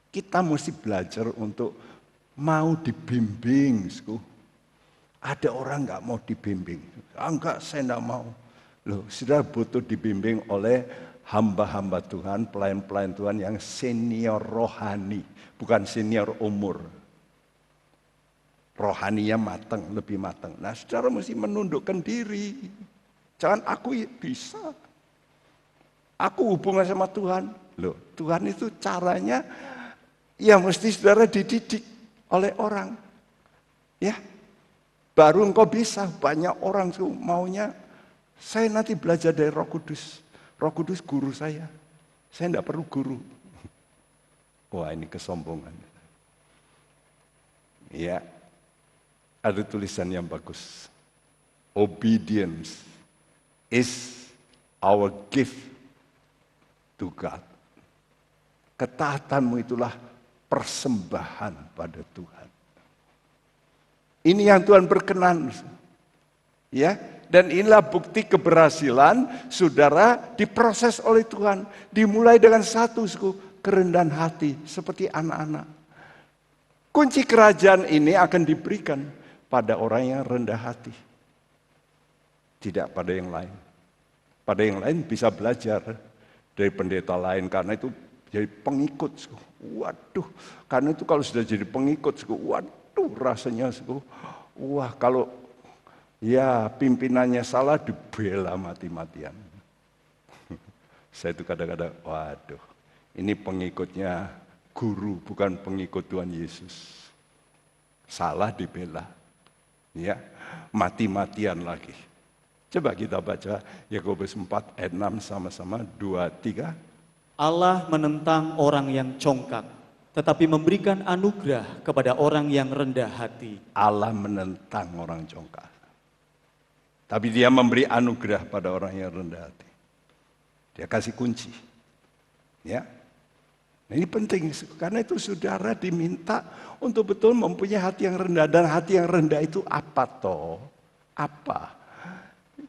Kita mesti belajar untuk mau dibimbing. Ada orang nggak mau dibimbing. Enggak, saya nggak mau. Loh, sudah butuh dibimbing oleh hamba-hamba Tuhan, pelayan-pelayan Tuhan yang senior rohani, bukan senior umur. Rohaninya matang, lebih matang. Nah, saudara mesti menundukkan diri. Jangan aku bisa. Aku hubungan sama Tuhan. Loh, Tuhan itu caranya ya mesti saudara dididik oleh orang. Ya. Baru engkau bisa. Banyak orang maunya, saya nanti belajar dari Roh Kudus. Roh Kudus guru saya. Saya tidak perlu guru. Wah, ini kesombongan. Ya. Ada tulisan yang bagus. Obedience is our gift to God. Ketaatanmu itulah persembahan pada Tuhan. Ini yang Tuhan berkenan. Ya, dan inilah bukti keberhasilan saudara diproses oleh Tuhan. Dimulai dengan satu, kerendahan hati seperti anak-anak. Kunci kerajaan ini akan diberikan pada orang yang rendah hati. Tidak pada yang lain. Pada yang lain bisa belajar dari pendeta lain karena itu jadi pengikut. Waduh, karena itu kalau sudah jadi pengikut, waduh rasanya, wah kalau ya pimpinannya salah dibela mati-matian. Saya itu kadang-kadang, waduh, ini pengikutnya guru bukan pengikut Tuhan Yesus. Salah dibela. Ya, mati-matian lagi. Coba kita baca Yakobus 4 ayat 6 sama-sama, 2, 3. Allah menentang orang yang congkak, tetapi memberikan anugerah kepada orang yang rendah hati. Allah menentang orang congkak. Tapi dia memberi anugerah pada orang yang rendah hati. Dia kasih kunci. Ya. Nah, ini penting, karena itu saudara diminta untuk betul mempunyai hati yang rendah. Dan hati yang rendah itu apa toh? Apa?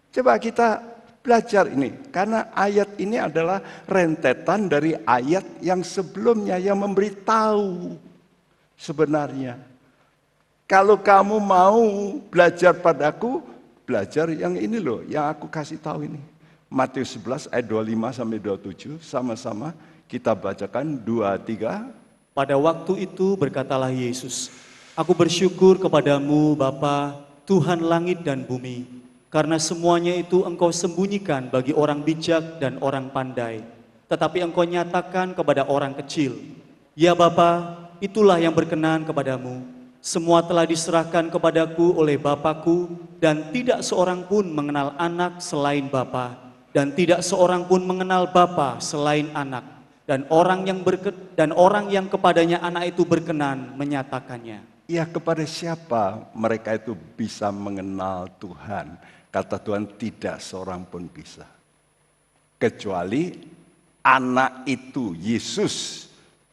Coba kita belajar ini. Karena ayat ini adalah rentetan dari ayat yang sebelumnya yang memberitahu sebenarnya. Kalau kamu mau belajar padaku, belajar yang ini loh, yang aku kasih tahu ini. Matius 11 ayat 25 sampai 27, sama-sama kita bacakan 2-3. Pada waktu itu berkatalah Yesus, "Aku bersyukur kepadamu Bapa, Tuhan langit dan bumi, karena semuanya itu Engkau sembunyikan bagi orang bijak dan orang pandai, tetapi Engkau nyatakan kepada orang kecil. Ya Bapa, itulah yang berkenan kepadamu. Semua telah diserahkan kepadaku oleh Bapakku, dan tidak seorang pun mengenal anak selain Bapa, dan tidak seorang pun mengenal Bapa selain anak, dan orang yang kepadanya anak itu berkenan menyatakannya." Ya, kepada siapa mereka itu bisa mengenal Tuhan? Kata Tuhan, tidak seorang pun bisa. Kecuali anak itu, Yesus,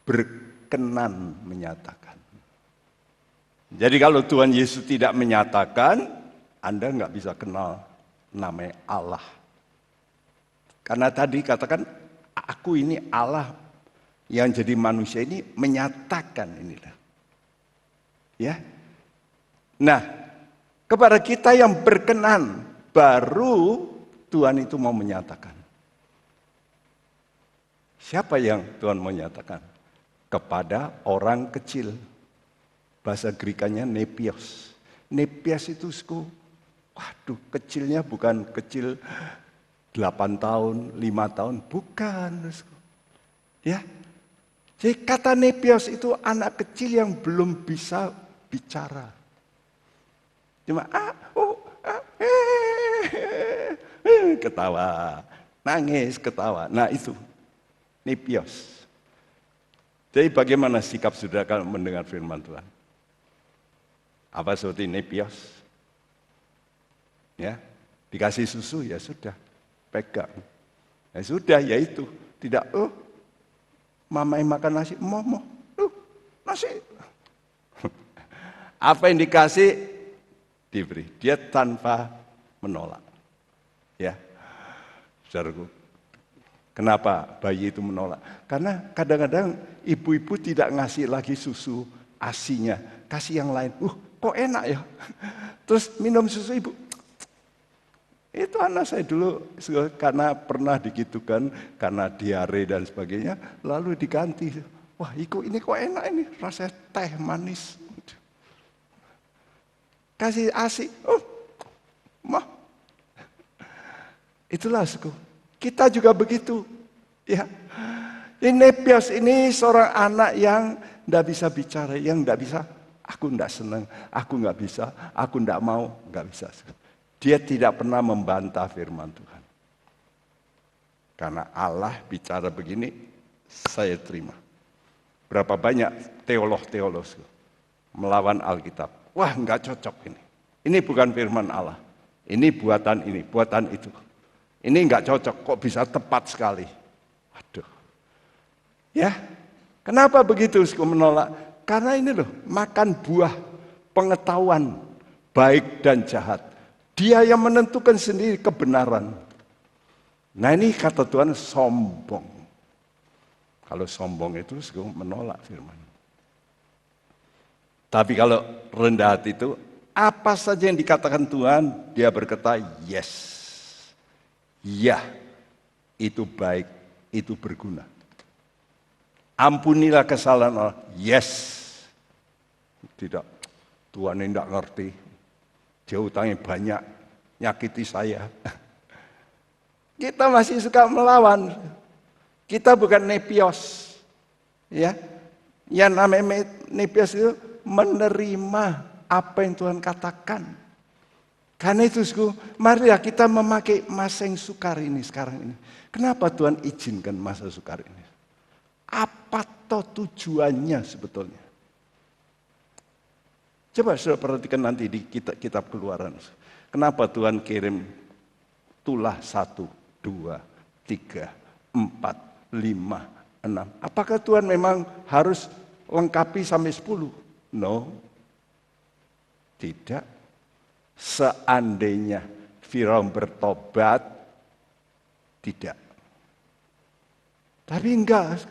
berkenan menyatakan. Jadi kalau Tuhan Yesus tidak menyatakan, Anda nggak bisa kenal namanya Allah. Karena tadi katakan, aku ini Allah yang jadi manusia ini menyatakan inilah. Ya. Nah, kepada kita yang berkenan, baru Tuhan itu mau menyatakan. Siapa yang Tuhan mau menyatakan? Kepada orang kecil. Bahasa Grekanya nepios. Nepios itu waduh, kecilnya bukan kecil 8 tahun, 5 tahun, bukan. Ya. Jadi kata nepios itu anak kecil yang belum bisa bicara. Cuma ketawa, nangis, ketawa. Nah itu nepios. Jadi bagaimana sikap saudara kalau mendengar firman Tuhan? Apa seperti nepios? Ya, dikasih susu ya sudah, pegang. Ya sudah, ya itu. Tidak, mama yang makan nasi, mau, nasi. Apa yang dikasih, diberi. Dia tanpa menolak. Ya, saudaraku. Kenapa bayi itu menolak? Karena kadang-kadang ibu-ibu tidak ngasih lagi susu asinya. Kasih yang lain. Kok enak ya? Terus minum susu ibu. Itu anak saya dulu karena pernah digitukan karena diare dan sebagainya, lalu diganti. Wah, ini kok enak ini, rasanya teh manis. Kasih ASI, mah. Itulah suku. Kita juga begitu. Ya. Ini nepios ini seorang anak yang tidak bisa bicara, yang tidak bisa. Aku tidak senang, aku nggak bisa, aku tidak mau, nggak bisa. Dia tidak pernah membantah firman Tuhan. Karena Allah bicara begini, saya terima. Berapa banyak teolog melawan Alkitab. Wah, nggak cocok ini. Ini bukan firman Allah. Ini, buatan itu. Ini nggak cocok, kok bisa tepat sekali. Waduh. Ya, kenapa begitu menolak? Karena ini loh, makan buah pengetahuan baik dan jahat. Dia yang menentukan sendiri kebenaran. Nah ini kata Tuhan sombong. Kalau sombong itu menolak firman. Tapi kalau rendah hati itu, apa saja yang dikatakan Tuhan, dia berkata yes. Ya, itu baik, itu berguna. Ampunilah kesalahan Allah, yes. Tidak, Tuhan ini tidak ngerti. Dia utangnya banyak, nyakiti saya. Kita masih suka melawan. Kita bukan nepios. Ya. Yang namanya nepios itu menerima apa yang Tuhan katakan. Karena itu, mari kita memakai masa yang sukar ini sekarang ini. Kenapa Tuhan izinkan masa sukar ini? Apa toh tujuannya sebetulnya? Coba saudara perhatikan nanti di kitab Keluaran. Kenapa Tuhan kirim tulah 1, 2, 3, 4, 5, 6. Apakah Tuhan memang harus lengkapi sampai 10? No. Tidak. Seandainya Firaun bertobat, tidak. Tapi enggak.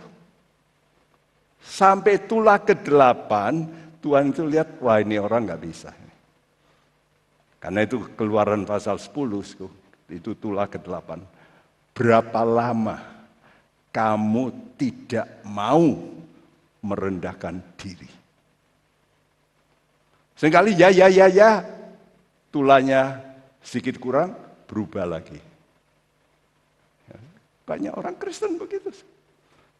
Sampai tulah ke-8, Tuhan itu lihat, wah ini orang enggak bisa. Karena itu Keluaran pasal 10, itu tulah ke-8. Berapa lama kamu tidak mau merendahkan diri? Sekali ya, tulahnya sedikit kurang, berubah lagi. Banyak orang Kristen begitu.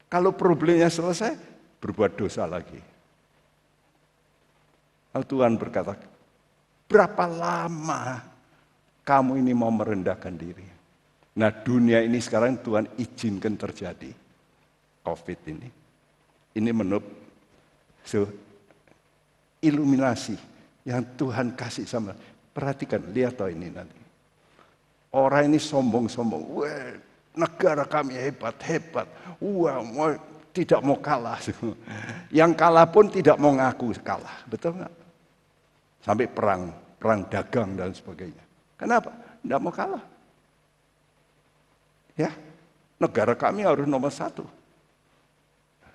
Kalau problemnya selesai, berbuat dosa lagi. Lalu Tuhan berkata, berapa lama kamu ini mau merendahkan diri? Nah dunia ini sekarang Tuhan izinkan terjadi. COVID ini. Ini menurut iluminasi yang Tuhan kasih sama. Perhatikan, lihat toh ini nanti. Orang ini sombong-sombong. Wah, negara kami hebat-hebat. Wah, tidak mau kalah. Yang kalah pun tidak mau ngaku kalah. Betul nggak? Sampai perang dagang dan sebagainya. Kenapa? Tidak mau kalah. Ya, negara kami harus nomor 1.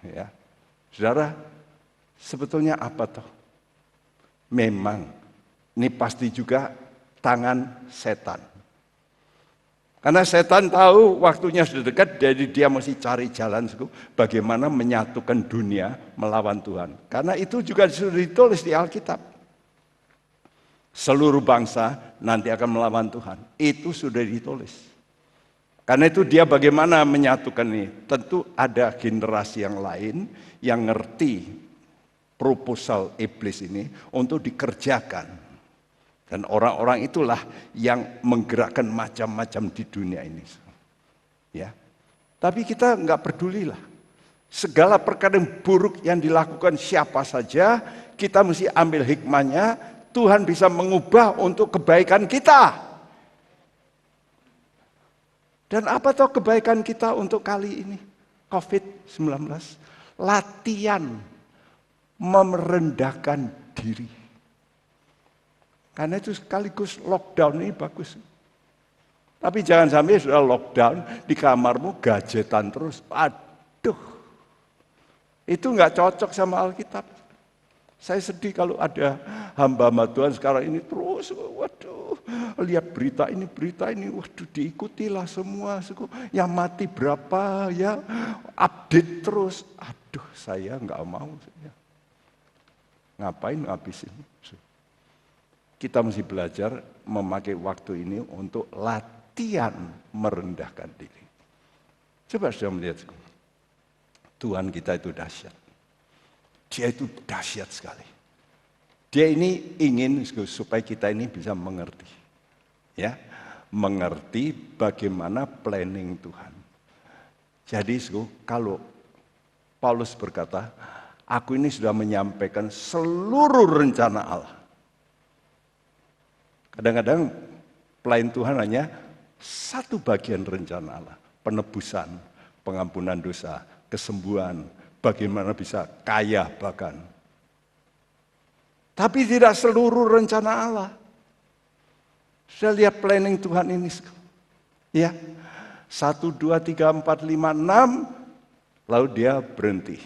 Ya, saudara, sebetulnya apa toh? Memang, ini pasti juga tangan setan. Karena setan tahu waktunya sudah dekat, jadi dia mesti cari jalan bagaimana menyatukan dunia melawan Tuhan. Karena itu juga sudah ditulis di Alkitab. Seluruh bangsa nanti akan melawan Tuhan. Itu sudah ditulis. Karena itu dia bagaimana menyatukan ini. Tentu ada generasi yang lain yang ngerti proposal iblis ini untuk dikerjakan. Dan orang-orang itulah yang menggerakkan macam-macam di dunia ini. Ya, tapi kita nggak pedulilah. Segala perkara yang buruk yang dilakukan siapa saja, kita mesti ambil hikmahnya. Tuhan bisa mengubah untuk kebaikan kita. Dan apa toh kebaikan kita untuk kali ini? COVID-19. Latihan merendahkan diri. Karena itu sekaligus lockdown ini bagus. Tapi jangan sampai sudah lockdown di kamarmu gadgetan terus. Aduh. Itu nggak cocok sama Alkitab. Saya sedih kalau ada hamba-hamba Tuhan sekarang ini terus, waduh, lihat berita ini, waduh diikutilah semua. Yang mati berapa ya, update terus. Aduh, saya nggak mau. Ngapain ngabisin? Kita mesti belajar memakai waktu ini untuk latihan merendahkan diri. Coba sudah melihat, Tuhan kita itu dahsyat. Dia itu dahsyat sekali. Dia ini ingin supaya kita ini bisa mengerti. Ya, mengerti bagaimana planning Tuhan. Jadi kalau Paulus berkata, aku ini sudah menyampaikan seluruh rencana Allah. Kadang-kadang plan Tuhan hanya satu bagian rencana Allah. Penebusan, pengampunan dosa, kesembuhan, bagaimana bisa kaya bahkan. Tapi tidak seluruh rencana Allah. Saya lihat planning Tuhan ini. Ya, 1, 2, 3, 4, 5, 6. Lalu dia berhenti.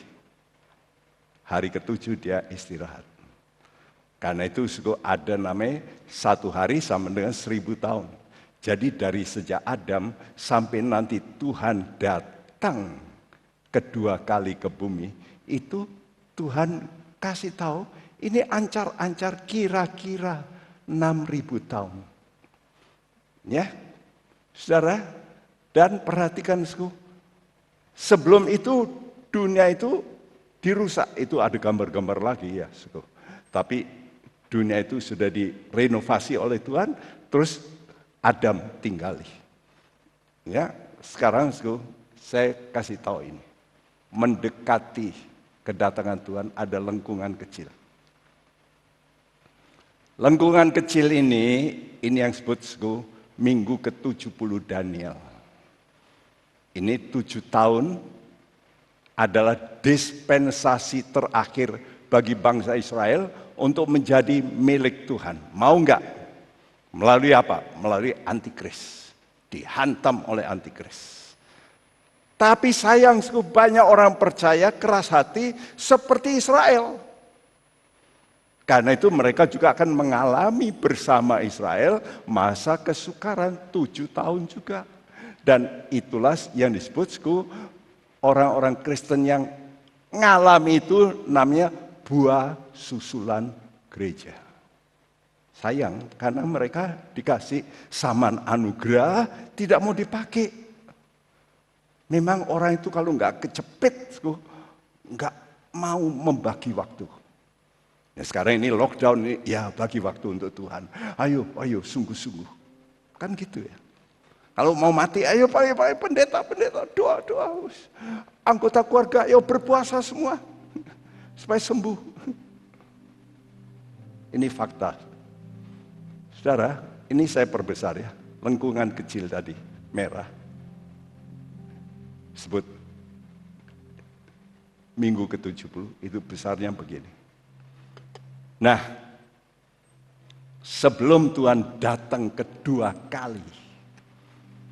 Hari ke-7 dia istirahat. Karena itu ada namanya 1 hari sama dengan 1000 tahun. Jadi dari sejak Adam sampai nanti Tuhan datang kedua kali ke bumi, itu Tuhan kasih tahu, ini ancar-ancar kira-kira 6000 tahun. Ya, saudara, dan perhatikan, sebelum itu dunia itu dirusak, itu ada gambar-gambar lagi ya. Tapi dunia itu sudah direnovasi oleh Tuhan, terus Adam tinggali. Ya, sekarang saya kasih tahu ini. mendekati kedatangan Tuhan ada lengkungan kecil. Lengkungan kecil ini yang disebut minggu ke-70 Daniel. Ini 7 tahun adalah dispensasi terakhir bagi bangsa Israel untuk menjadi milik Tuhan. Mau enggak? Melalui apa? Melalui antikris. Dihantam oleh antikris. Tapi sayang banyak orang percaya keras hati seperti Israel. Karena itu mereka juga akan mengalami bersama Israel masa kesukaran 7 tahun juga. Dan itulah yang disebut orang-orang Kristen yang ngalami itu namanya buah susulan gereja. Sayang karena mereka dikasih saman anugerah tidak mau dipakai. Memang orang itu kalau nggak kecepit, nggak mau membagi waktu. Ya sekarang ini lockdown ini, ya bagi waktu untuk Tuhan. Ayo sungguh-sungguh. Kan gitu ya. Kalau mau mati, ayo Pak pendeta, doa. Anggota keluarga, ayo berpuasa semua. Supaya sembuh. Ini fakta. Saudara, ini saya perbesar ya. Lengkungan kecil tadi, merah. Sebut minggu ke-70, itu besarnya begini. Nah, sebelum Tuhan datang kedua kali,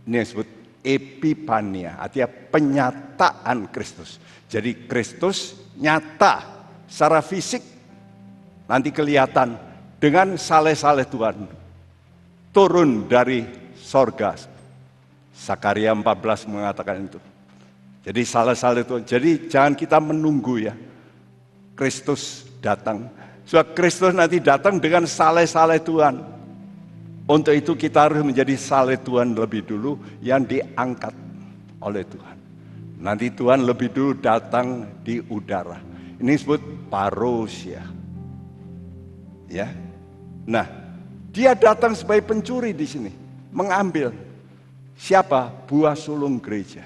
ini yang disebut epifania, artinya penyataan Kristus. Jadi Kristus nyata secara fisik, nanti kelihatan dengan saleh-saleh Tuhan, turun dari sorga. Zakaria 14 mengatakan itu. Jadi saleh-saleh Tuhan, jadi jangan kita menunggu ya, Kristus datang. Sebab Kristus nanti datang dengan saleh-saleh Tuhan. Untuk itu kita harus menjadi saleh Tuhan lebih dulu yang diangkat oleh Tuhan. Nanti Tuhan lebih dulu datang di udara. Ini disebut parousia. Ya. Nah, dia datang sebagai pencuri di sini, mengambil siapa? Buah sulung gereja.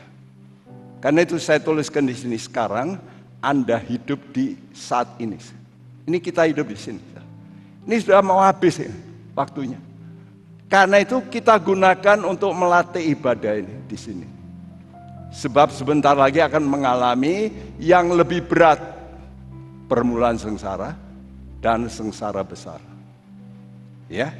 Karena itu saya tuliskan di sini sekarang Anda hidup di saat ini. Ini kita hidup di sini. Ini sudah mau habis ya, waktunya. Karena itu kita gunakan untuk melatih ibadah ini di sini. Sebab sebentar lagi akan mengalami yang lebih berat, permulaan sengsara dan sengsara besar. Ya.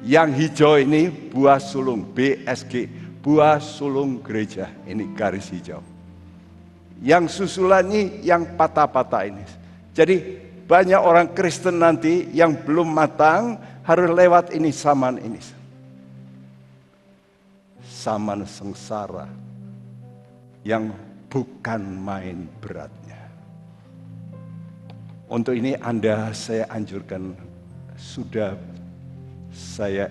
Yang hijau ini buah sulung BSG, buah sulung gereja. Ini garis hijau. Yang susulan ini yang patah-patah ini. Jadi banyak orang Kristen nanti yang belum matang harus lewat ini saman ini. Saman sengsara yang bukan main beratnya. Untuk ini saya anjurkan sudah saya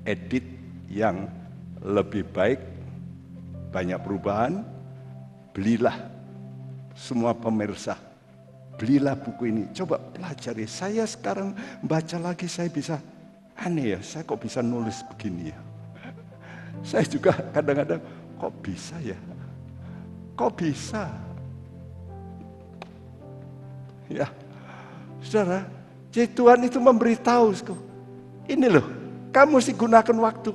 edit yang lebih baik, banyak perubahan. Belilah semua pemirsa. Belilah buku ini, coba pelajari. Saya sekarang baca lagi, saya bisa, aneh ya, saya kok bisa nulis begini ya. Saya juga kadang-kadang, kok bisa ya? Kok bisa? Ya, saudara, jadi Tuhan itu memberitahu, ini loh, kamu mesti gunakan waktu.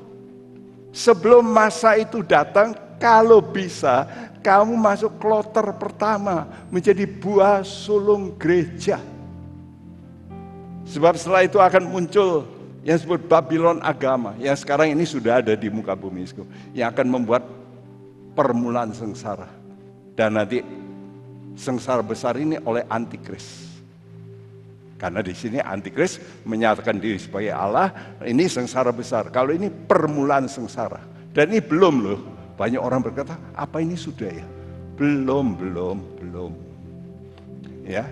Sebelum masa itu datang, kalau bisa, kamu masuk kloter pertama menjadi buah sulung gereja. Sebab setelah itu akan muncul yang disebut Babylon agama, yang sekarang ini sudah ada di muka bumi, yang akan membuat permulaan sengsara. Dan nanti sengsara besar ini oleh antikris. Karena di sini antikris menyatakan diri sebagai Allah, ini sengsara besar. Kalau ini permulaan sengsara. Dan ini belum loh. Banyak orang berkata, apa ini sudah ya? Belum. Ya.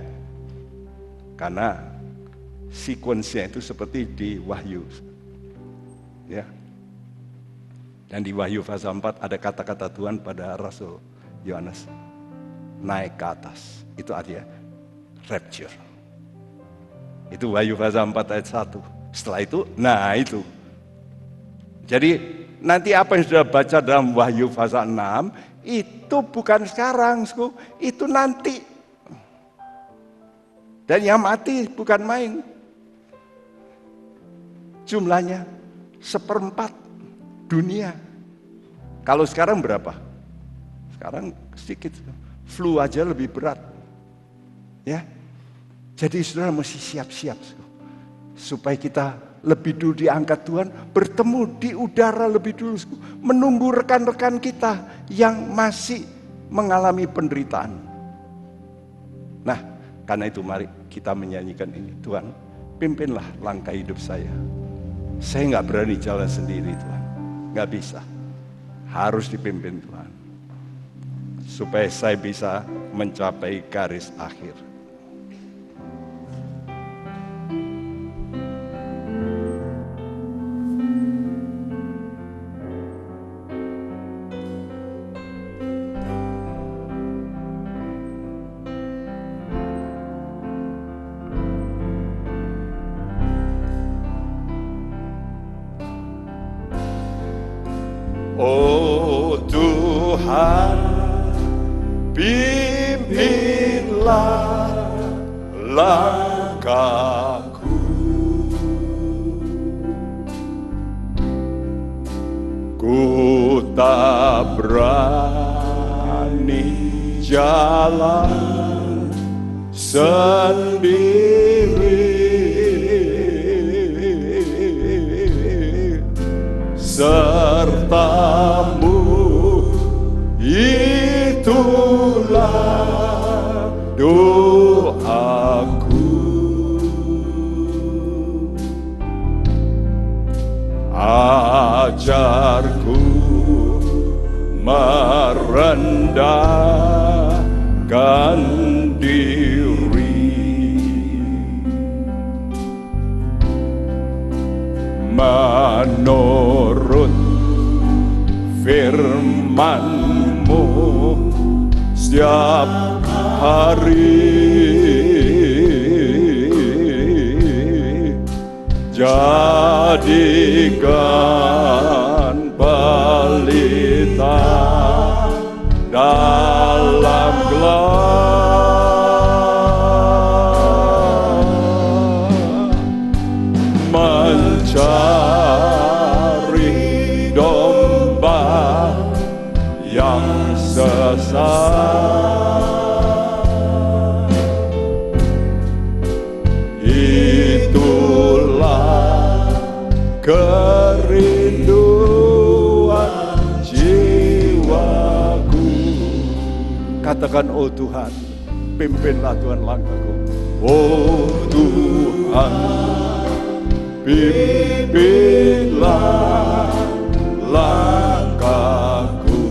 Karena sekuensinya itu seperti di Wahyu. Ya. Dan di Wahyu pasal 4 ada kata-kata Tuhan pada Rasul Yohanes. Naik ke atas. Itu artinya rapture. Itu Wahyu pasal 4 ayat 1. Setelah itu, nah itu. Jadi nanti apa yang sudah baca dalam Wahyu pasal 6, itu bukan sekarang, itu nanti. Dan yang mati bukan main. Jumlahnya 1/4 dunia. Kalau sekarang berapa? Sekarang sedikit. Flu aja lebih berat. Ya. Jadi saudara mesti siap-siap. Supaya kita lebih dulu diangkat Tuhan, bertemu di udara lebih dulu. Menunggu rekan-rekan kita yang masih mengalami penderitaan. Nah, karena itu mari kita menyanyikan ini. Tuhan, pimpinlah langkah hidup saya. Saya nggak berani jalan sendiri Tuhan. Nggak bisa. Harus dipimpin Tuhan. Supaya saya bisa mencapai garis akhir. Oh Tuhan, pimpinlah langkahku. Ku tak berani jalan sendiri. Sertamu itulah doaku. Ajarku merendahkan diri, menurut firman-Mu setiap hari. Jadikan pelita dalam gelap, mencari domba yang sesat. Itulah kerinduan jiwaku. Katakan, oh Tuhan, pimpinlah Tuhan langkahku. Oh Tuhan, pimpinlah langkahku.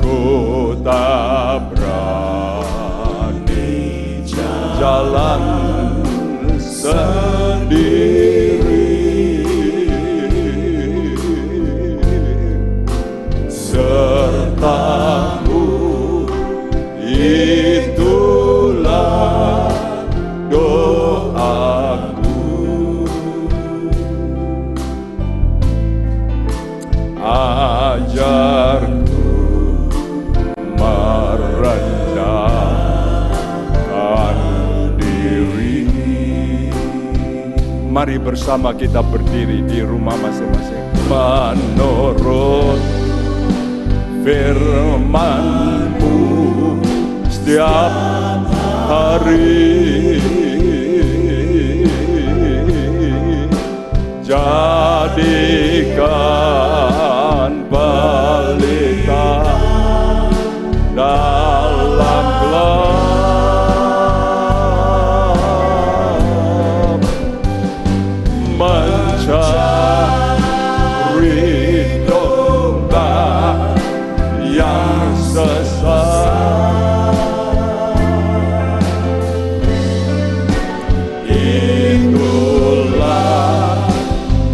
Ku tak berani jalan sendiri. Sertamu itulah doaku. Ajarku merendahkan diri. Mari bersama kita berdiri di rumah masing-masing. Menurut firman-Mu setiap hari, jadikan pelita dalam gelap, mencari domba yang sesat. Itulah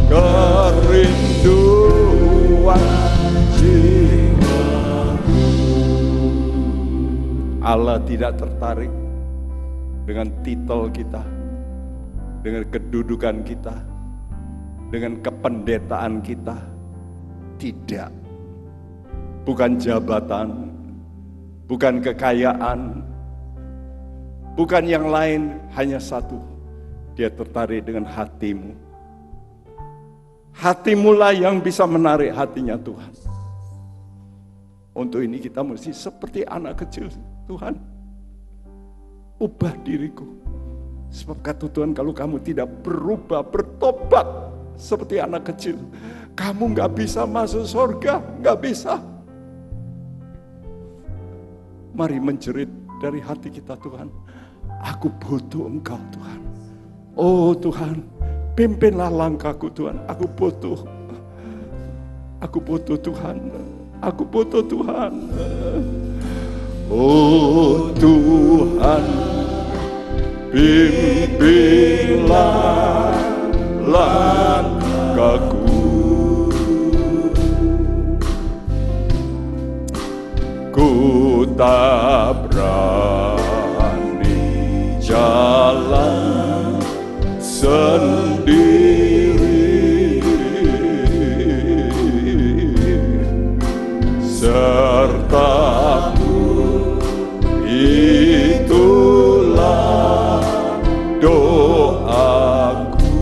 kerinduan jiwaku. Allah tidak tertarik dengan titel kita. dengan kedudukan kita, dengan kependetaan kita. Tidak. Bukan jabatan, bukan kekayaan, bukan yang lain, hanya satu. Dia tertarik dengan hatimu. Hatimulah yang bisa menarik hatinya Tuhan. Untuk ini kita mesti seperti anak kecil. Tuhan, ubah diriku. Sebab kata Tuhan, kalau kamu tidak berubah, bertobat seperti anak kecil, kamu gak bisa masuk surga, gak bisa. Mari menjerit dari hati kita, Tuhan. Aku butuh Engkau, Tuhan. Oh Tuhan, pimpinlah langkahku, Tuhan. Aku butuh Tuhan. Aku butuh Tuhan. Oh Tuhan, pimpinlah langkahku. Ku tak berani jalan sendiri, sertamu itulah doaku.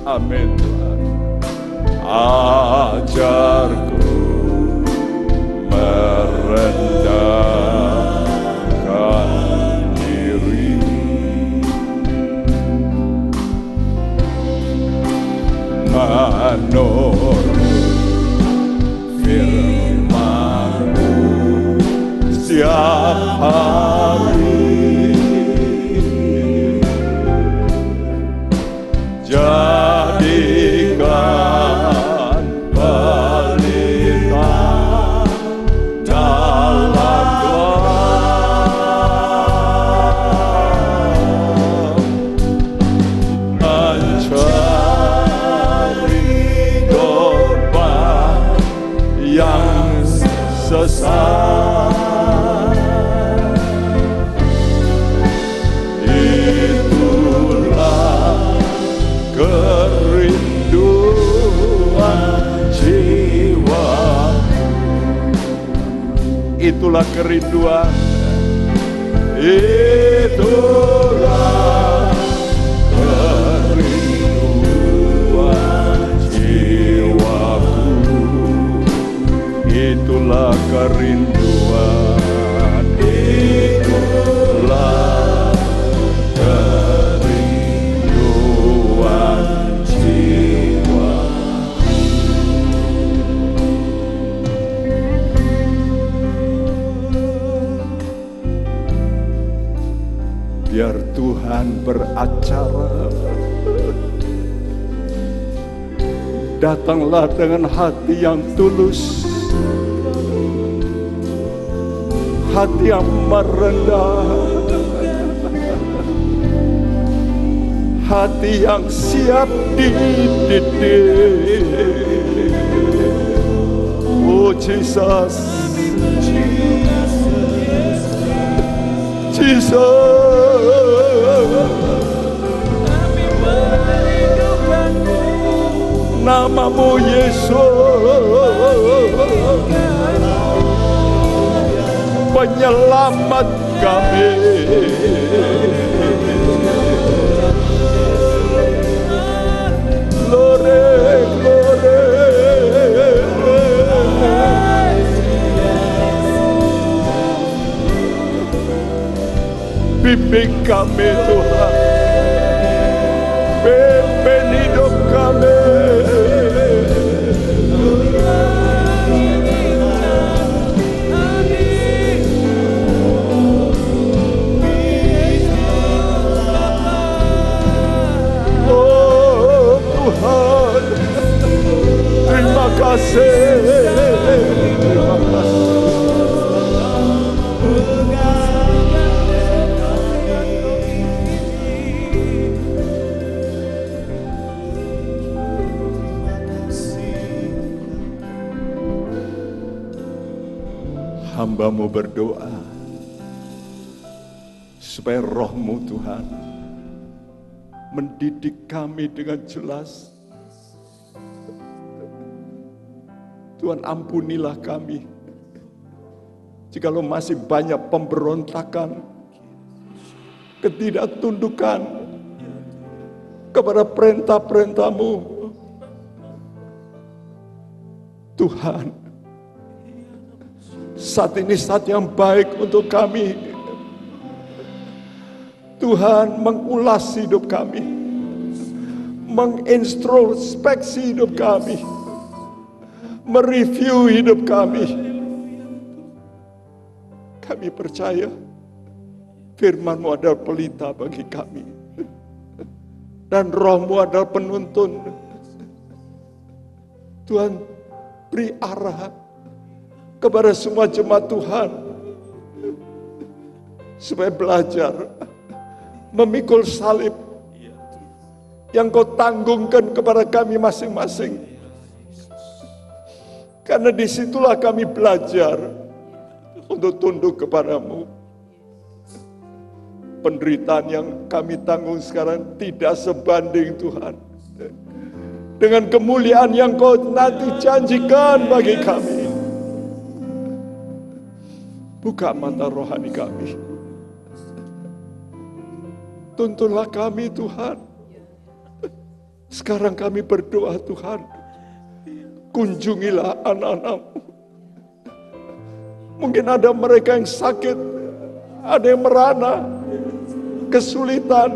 Amin Tuhan. Ajarku merendahkan diri, menurut firman-Mu setiap hari, jadikan pelita dalam gelap, mencari domba yang sesat. Itulah kerinduan jiwa. Itulah kerinduan. Itulah kerinduan jiwaku. Itulah kerinduan. Itulah kerinduan jiwa. Biar Tuhan beracara. Datanglah dengan hati yang tulus, hati yang merendah, hati yang siap dididik. Oh Jesus, Jesus. Namamu Yesus, penyelamat kami. Glory, glory. Bimbing kami Tuhan, pimpin hidup kami. Oh Tuhan, terima kasih. Terima kasih. Hamba-Mu berdoa supaya Roh-Mu Tuhan mendidik kami dengan jelas. Tuhan, ampunilah kami jikalau masih banyak pemberontakan, ketidaktundukan kepada perintah-perintah-Mu. Tuhan, saat ini saat yang baik untuk kami. Tuhan, mengulas hidup kami, mengintrospeksi hidup kami, mereview hidup kami. Kami percaya firman-Mu adalah pelita bagi kami, dan Roh-Mu adalah penuntun. Tuhan, beri arah kepada semua jemaat Tuhan, supaya belajar memikul salib yang Kau tanggungkan kepada kami masing-masing. Karena disitulah kami belajar untuk tunduk kepadamu. Penderitaan yang kami tanggung sekarang tidak sebanding, Tuhan, dengan kemuliaan yang Kau nanti janjikan bagi kami. Buka mata rohani kami, tuntunlah kami, Tuhan. Sekarang kami berdoa, Tuhan, kunjungilah anak-anak-Mu. Mungkin ada mereka yang sakit, ada yang merana, kesulitan,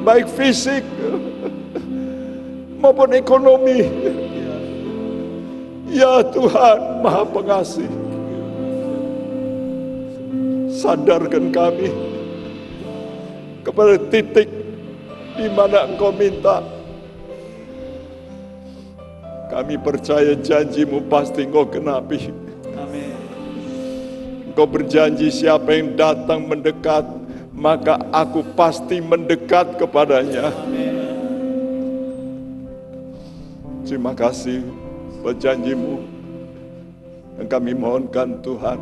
baik fisik maupun ekonomi. Ya Tuhan, Maha Pengasih, sadarkan kami kepada titik di mana Engkau minta. Kami percaya janji-Mu pasti Engkau genapi. Amin. Engkau berjanji siapa yang datang mendekat, maka aku pasti mendekat kepadanya. Amin. Terima kasih buat janji-Mu. Dan kami mohonkan Tuhan,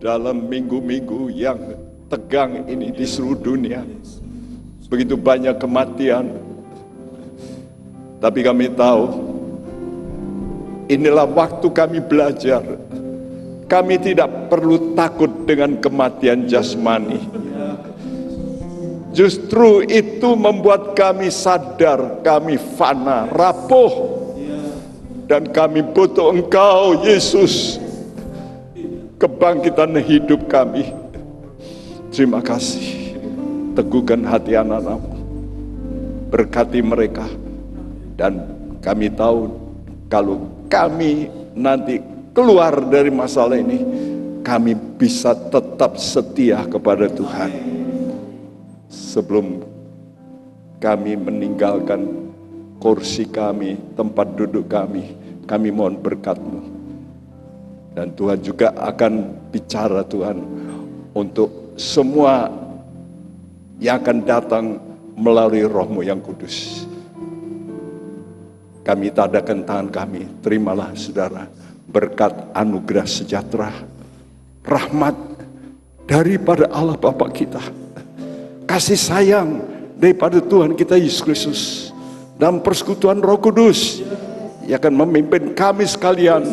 dalam minggu-minggu yang tegang ini di seluruh dunia, begitu banyak kematian, tapi kami tahu inilah waktu kami belajar. Kami tidak perlu takut dengan kematian jasmani. Justru itu membuat kami sadar kami fana, rapuh, dan kami butuh Engkau, Yesus, kebangkitan hidup kami. Terima kasih. Teguhkan hati anak-anak-Mu, berkati mereka, dan kami tahu kalau kami nanti keluar dari masalah ini, kami bisa tetap setia kepada Tuhan. Sebelum kami meninggalkan kursi kami, tempat duduk kami mohon berkat-Mu. Dan Tuhan juga akan bicara, Tuhan, untuk semua yang akan datang melalui Roh-Mu yang kudus. Kami tadakan tangan kami, terimalah saudara berkat anugerah sejahtera, rahmat daripada Allah Bapa kita, kasih sayang daripada Tuhan kita Yesus Kristus, dan persekutuan Roh Kudus yang akan memimpin kami sekalian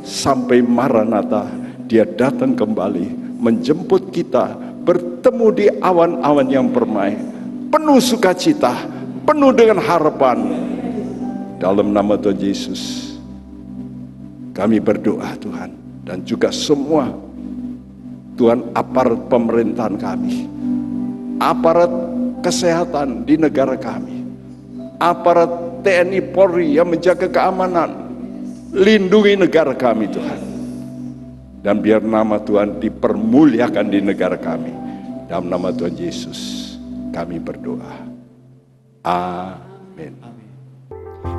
sampai Maranatha, Dia datang kembali menjemput kita, bertemu di awan-awan yang permai, penuh sukacita, penuh dengan harapan. Dalam nama Tuhan Yesus kami berdoa, Tuhan, dan juga semua Tuhan aparat pemerintahan kami, aparat kesehatan di negara kami, aparat TNI Polri yang menjaga keamanan, lindungi negara kami, Tuhan. Dan biar nama Tuhan dipermuliakan di negara kami. Dalam nama Tuhan Yesus kami berdoa. Amin.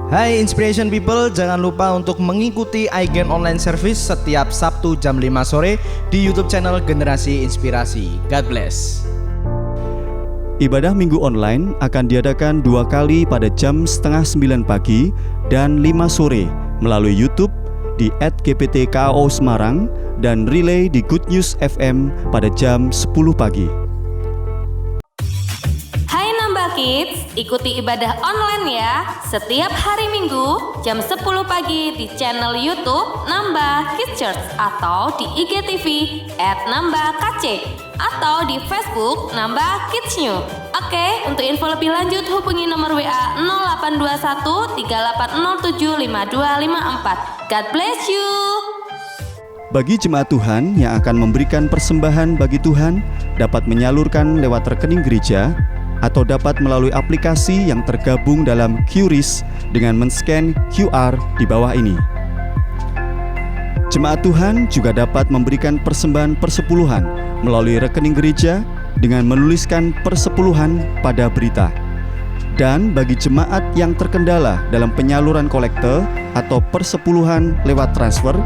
Hai Inspiration People, jangan lupa untuk mengikuti iGen Online Service setiap Sabtu jam 5 sore di YouTube channel Generasi Inspirasi. God bless. Ibadah minggu online akan diadakan 2 kali pada jam 8:30 pagi dan 5 sore melalui YouTube di @gptkao Semarang dan relay di Good News FM pada jam 10 pagi. Kids, ikuti ibadah online ya setiap hari Minggu jam 10 pagi di channel YouTube Nambah Kids Church atau di IGTV @nambahkc atau di Facebook Nambah Kids New. Oke, untuk info lebih lanjut hubungi nomor WA 0821 3807 5254. God bless you. Bagi jemaat Tuhan yang akan memberikan persembahan bagi Tuhan, dapat menyalurkan lewat rekening gereja atau dapat melalui aplikasi yang tergabung dalam QRIS dengan men-scan QR di bawah ini. Jemaat Tuhan juga dapat memberikan persembahan persepuluhan melalui rekening gereja dengan menuliskan persepuluhan pada berita. Dan bagi jemaat yang terkendala dalam penyaluran kolekte atau persepuluhan lewat transfer,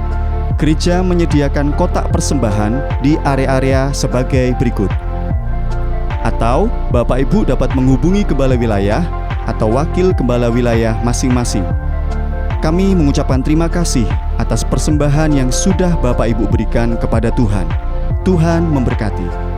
gereja menyediakan kotak persembahan di area-area sebagai berikut. Atau Bapak Ibu dapat menghubungi gembala wilayah atau wakil gembala wilayah masing-masing. Kami mengucapkan terima kasih atas persembahan yang sudah Bapak Ibu berikan kepada Tuhan. Tuhan memberkati.